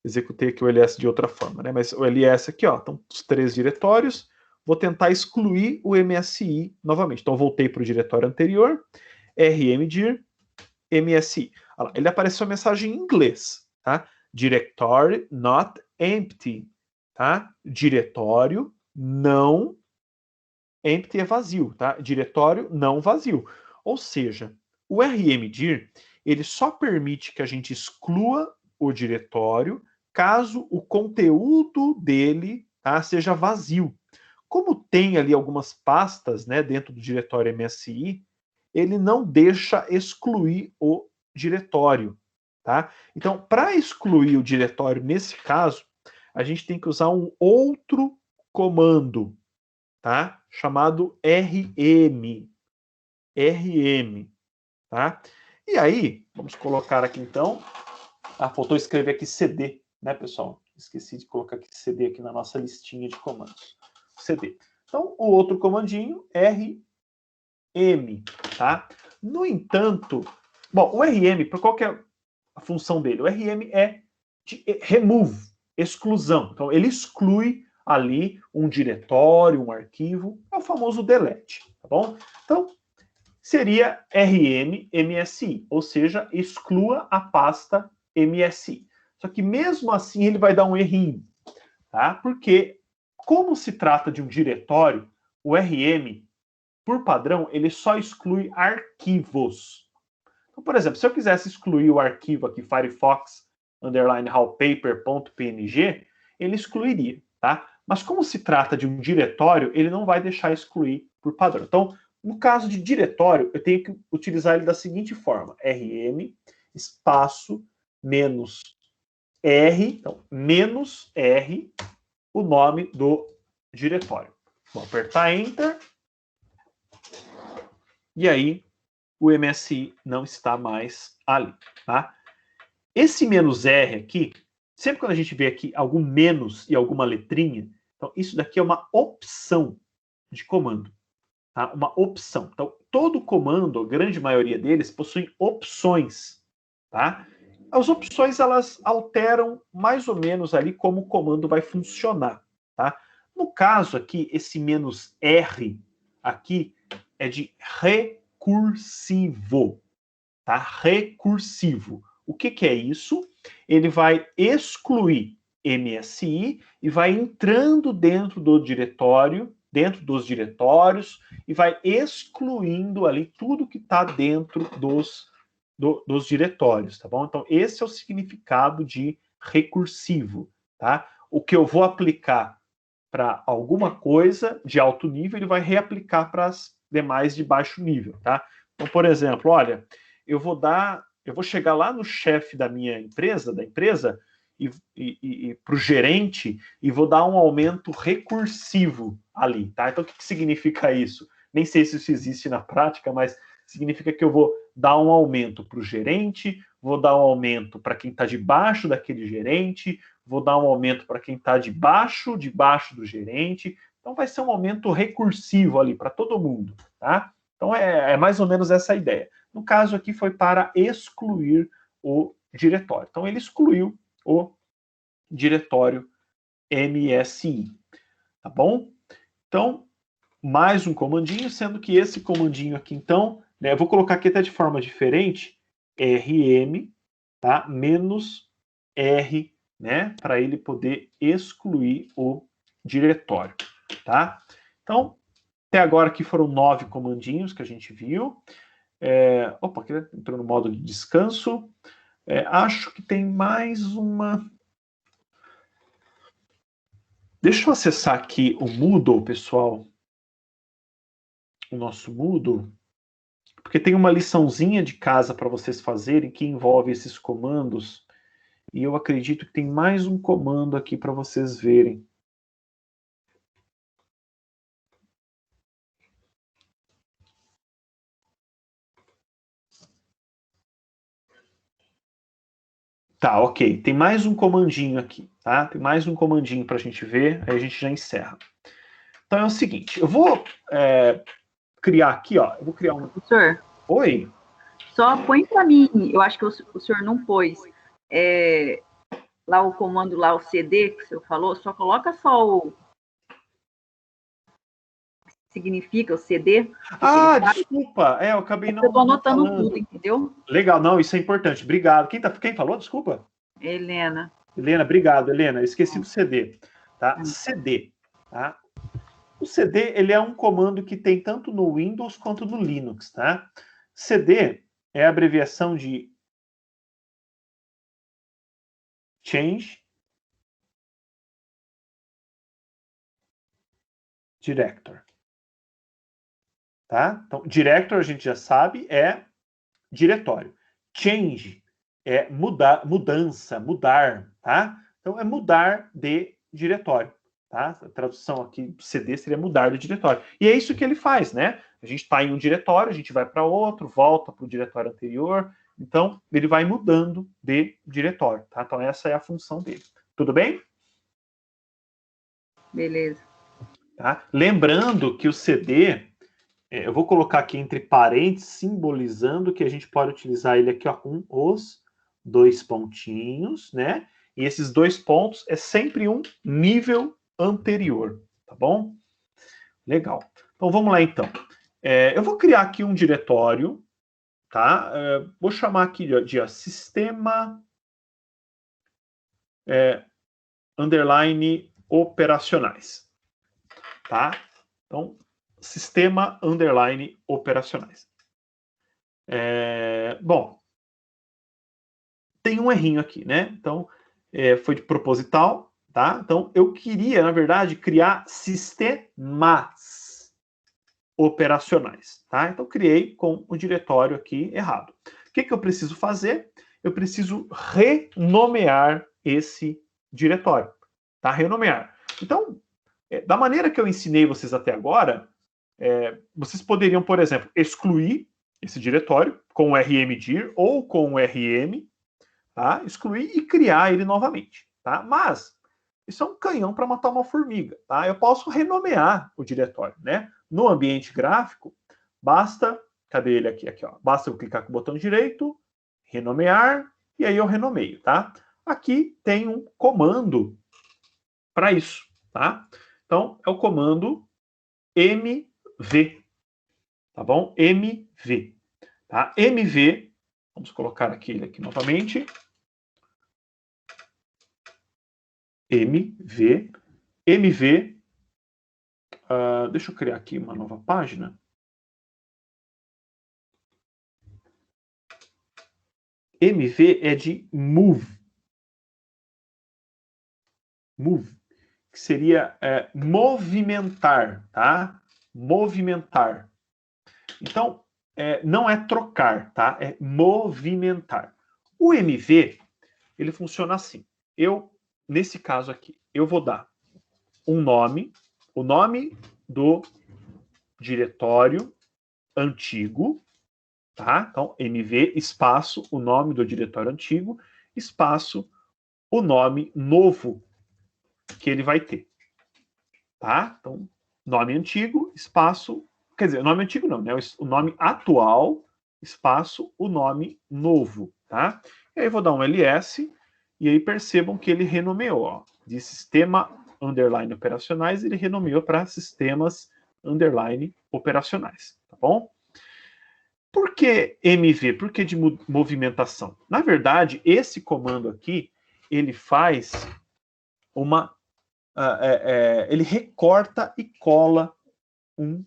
executei aqui o ls de outra forma, né? Mas o ls aqui, ó, estão os 3 diretórios. Vou tentar excluir o MSI novamente. Então, voltei para o diretório anterior, rmdir MSI. Olha lá, ele apareceu a mensagem em inglês, tá? Directory not empty, tá? Diretório não empty é vazio, tá? Diretório não vazio. Ou seja, o rmdir, ele só permite que a gente exclua o diretório caso o conteúdo dele, tá, seja vazio. Como tem ali algumas pastas, né, dentro do diretório MSI, ele não deixa excluir o diretório, tá? Então, para excluir o diretório nesse caso, a gente tem que usar um outro comando, tá? Chamado rm. rm, tá? E aí, vamos colocar aqui então, faltou escrever aqui cd, né, pessoal? Esqueci de colocar aqui cd aqui na nossa listinha de comandos. cd. Então, o outro comandinho, rm, tá? No entanto, bom, o rm, qual que é a função dele? O rm é de remove, exclusão. Então, ele exclui ali um diretório, um arquivo, é o famoso delete, tá bom? Então, seria rm msi, ou seja, exclua a pasta msi. Só que mesmo assim ele vai dar um errinho, tá? Porque como se trata de um diretório, o rm, por padrão, ele só exclui arquivos. Então, por exemplo, se eu quisesse excluir o arquivo aqui, firefox_wallpaper.png, ele excluiria, tá? Mas como se trata de um diretório, ele não vai deixar excluir por padrão. Então, no caso de diretório, eu tenho que utilizar ele da seguinte forma: rm, espaço, menos r, então, menos r, o nome do diretório. Vou apertar Enter. E aí, o MSI não está mais ali, tá? Esse menos R aqui, sempre quando a gente vê aqui algum menos e alguma letrinha, então isso daqui é uma opção de comando, tá? Uma opção. Então, todo comando, a grande maioria deles, possui opções, tá? As opções, elas alteram mais ou menos ali como o comando vai funcionar, tá? No caso aqui, esse menos R aqui é de recursivo, tá? Recursivo. O que é isso? Ele vai excluir MSI e vai entrando dentro do diretório, dentro dos diretórios, e vai excluindo ali tudo que está dentro dos diretórios, tá bom? Então, esse é o significado de recursivo, tá? O que eu vou aplicar para alguma coisa de alto nível, ele vai reaplicar para as demais de baixo nível, tá? Então, por exemplo, olha, eu vou chegar lá no chefe da minha empresa, e para o gerente, e vou dar um aumento recursivo ali, tá? Então, o que significa isso? Nem sei se isso existe na prática, mas significa que eu vou dar um aumento para o gerente, vou dar um aumento para quem está debaixo daquele gerente, vou dar um aumento para quem está debaixo do gerente. Então, vai ser um aumento recursivo ali para todo mundo, tá? Então, é mais ou menos essa a ideia. No caso aqui, foi para excluir o diretório. Então, ele excluiu o diretório MSI, tá bom? Então, mais um comandinho, sendo que esse comandinho aqui, então, né, eu vou colocar aqui até de forma diferente, rm, tá? Menos R, né? Para ele poder excluir o diretório, tá? Então, até agora aqui foram 9 comandinhos que a gente viu. Aqui entrou no modo de descanso. Acho que tem mais uma... Deixa eu acessar aqui o Moodle, pessoal. O nosso Moodle. Porque tem uma liçãozinha de casa para vocês fazerem que envolve esses comandos. E eu acredito que tem mais um comando aqui para vocês verem. Tá, ok. Tem mais um comandinho aqui, tá? Tem mais um comandinho para a gente ver, aí a gente já encerra. Então é o seguinte, eu vou criar aqui, ó. Eu vou criar um... Professor. Oi? Só põe para mim, eu acho que o senhor não pôs lá o comando, lá o CD que o senhor falou, só coloca só o... significa o CD. Ah, desculpa. Eu acabei não... Eu tô anotando tudo, entendeu? Legal, não, isso é importante. Obrigado. Quem falou? Desculpa. Helena. Helena, obrigado, Helena. Eu esqueci do CD. Tá? CD. Tá? O CD, ele é um comando que tem tanto no Windows quanto no Linux, tá? CD é a abreviação de Change Director. Tá? Então, director, a gente já sabe, é diretório. Change é mudança, mudar, tá? Então, é mudar de diretório, tá? A tradução aqui do CD seria mudar de diretório. E é isso que ele faz, né? A gente está em um diretório, a gente vai para outro, volta para o diretório anterior. Então, ele vai mudando de diretório, tá? Então, essa é a função dele. Tudo bem? Beleza. Tá? Lembrando que o CD... eu vou colocar aqui entre parênteses, simbolizando que a gente pode utilizar ele aqui ó, com os 2 pontinhos, né? E esses 2 pontos é sempre um nível anterior, tá bom? Legal. Então, vamos lá, então. Eu vou criar aqui um diretório, tá? Vou chamar aqui de sistema underline operacionais, tá? Então, sistema underline operacionais. Bom, tem um errinho aqui, né? Então, foi de proposital, tá? Então, eu queria, na verdade, criar sistemas operacionais, tá? Então, criei com o diretório aqui errado. O que eu preciso fazer? Eu preciso renomear esse diretório, tá? Renomear. Então, da maneira que eu ensinei vocês até agora, vocês poderiam, por exemplo, excluir esse diretório com o rmdir ou com o rm, tá? Excluir e criar ele novamente, tá? Mas isso é um canhão para matar uma formiga, tá? Eu posso renomear o diretório, né? No ambiente gráfico, basta, cadê ele aqui, ó? Basta eu clicar com o botão direito, renomear, e aí eu renomeio, tá? Aqui tem um comando para isso, tá? Então, é o comando mv, tá bom? mv, tá? mv, vamos colocar ele aqui novamente. mv, deixa eu criar aqui uma nova página. mv é de move, que seria movimentar, tá? Movimentar. Então, não é trocar, tá? É movimentar. O MV, ele funciona assim. Nesse caso aqui, eu vou dar um nome, o nome do diretório antigo, tá? Então, MV, espaço, o nome do diretório antigo, espaço, o nome novo que ele vai ter, tá? Então, nome antigo, espaço, quer dizer, nome antigo não, né? O nome atual, espaço, o nome novo, tá? E aí vou dar um ls, e aí percebam que ele renomeou, ó, de sistema underline operacionais, ele renomeou para sistemas underline operacionais, tá bom? Por que MV? Por que de movimentação? Na verdade, esse comando aqui, ele faz ele recorta e cola um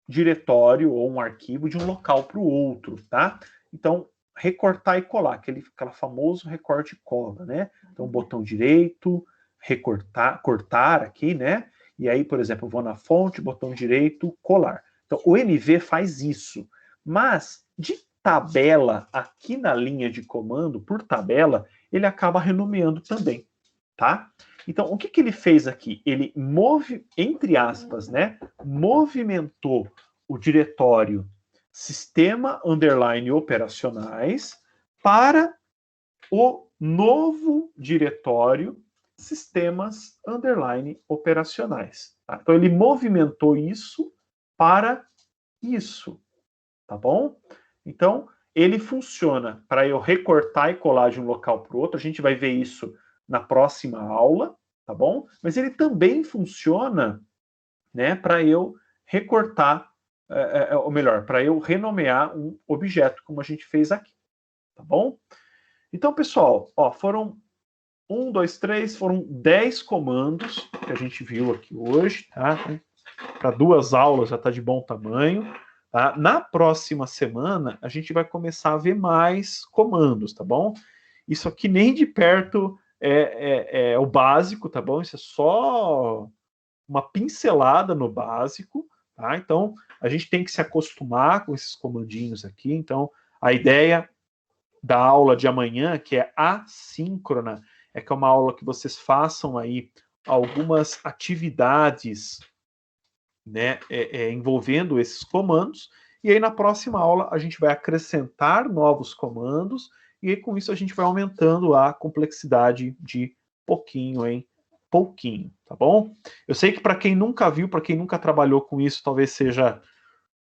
diretório ou um arquivo de um local para o outro, tá? Então, recortar e colar, aquele famoso recorte e cola, né? Então, botão direito, recortar, cortar aqui, né? E aí, por exemplo, eu vou na fonte, botão direito, colar. Então, o MV faz isso. Mas, de tabela, aqui na linha de comando, por tabela, ele acaba renomeando também, tá? Então, o que ele fez aqui? Ele, entre aspas, né, movimentou o diretório sistema underline operacionais para o novo diretório sistemas _operacionais. Tá? Então, ele movimentou isso para isso, tá bom? Então, ele funciona para eu recortar e colar de um local para o outro. A gente vai ver isso na próxima aula, tá bom? Mas ele também funciona, né, para eu recortar, ou melhor, para eu renomear um objeto, como a gente fez aqui, tá bom? Então, pessoal, ó, foram 1, 2, 3, foram 10 comandos que a gente viu aqui hoje, tá? Para 2 aulas já está de bom tamanho. Tá? Na próxima semana, a gente vai começar a ver mais comandos, tá bom? Isso aqui nem de perto é o básico, tá bom? Isso é só uma pincelada no básico, tá? Então, a gente tem que se acostumar com esses comandinhos aqui. Então, a ideia da aula de amanhã, que é assíncrona, é que é uma aula que vocês façam aí algumas atividades, né, envolvendo esses comandos, e aí na próxima aula a gente vai acrescentar novos comandos, e aí com isso a gente vai aumentando a complexidade de pouquinho em pouquinho, tá bom? Eu sei que para quem nunca viu, para quem nunca trabalhou com isso, talvez seja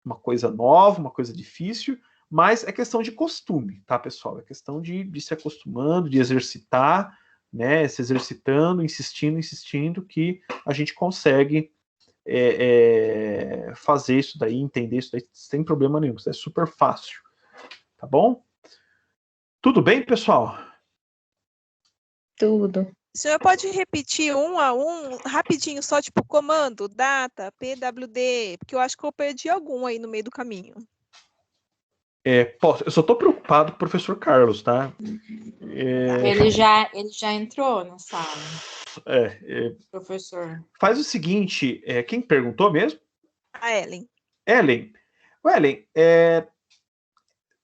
uma coisa nova, uma coisa difícil, mas é questão de costume, tá, pessoal? É questão de se acostumando, de exercitar, né, se exercitando, insistindo, que a gente consegue fazer isso daí, entender isso daí sem problema nenhum. Isso é super fácil, tá bom? Tudo bem, pessoal? Tudo. O senhor pode repetir um a um, rapidinho, só tipo comando, data, PWD, porque eu acho que eu perdi algum aí no meio do caminho. Eu só estou preocupado com o professor Carlos, tá? Ele já entrou na sala. Professor. Faz o seguinte, quem perguntou mesmo? A Ellen. Ellen,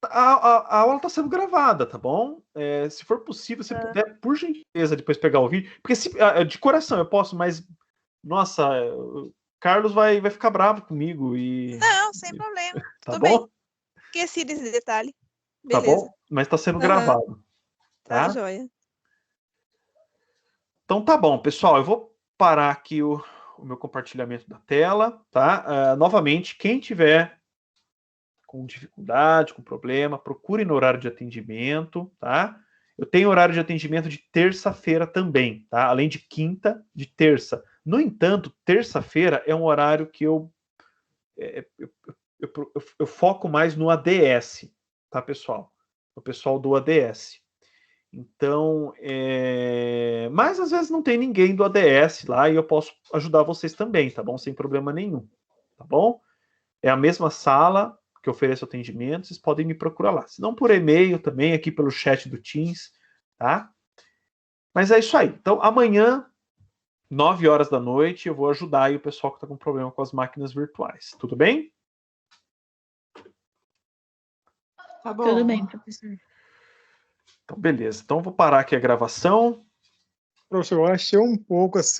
a aula está sendo gravada, tá bom? Se for possível, se puder, por gentileza, depois pegar o vídeo. Porque de coração eu posso, mas, nossa, o Carlos vai ficar bravo comigo. Não, sem problema. Tá Tudo bom? bem. Esqueci desse detalhe. Tá Beleza. bom? Mas está sendo gravado. Tá joia. Então tá bom, pessoal. Eu vou parar aqui o meu compartilhamento da tela, tá? Novamente, quem tiver com dificuldade, com problema, procure no horário de atendimento, tá? Eu tenho horário de atendimento de terça-feira também, tá? Além de quinta, de terça. No entanto, terça-feira é um horário que eu foco mais no ADS, tá, pessoal? O pessoal do ADS. Então, mas às vezes não tem ninguém do ADS lá e eu posso ajudar vocês também, tá bom? Sem problema nenhum, tá bom? É a mesma sala que eu ofereço atendimento, vocês podem me procurar lá. Se não por e-mail também, aqui pelo chat do Teams, tá? Mas é isso aí. Então, amanhã, 9 horas da noite, eu vou ajudar aí o pessoal que está com problema com as máquinas virtuais. Tudo bem? Tá bom. Tudo bem, professor. Então, beleza. Então, vou parar aqui a gravação. Professor, eu achei um pouco assim.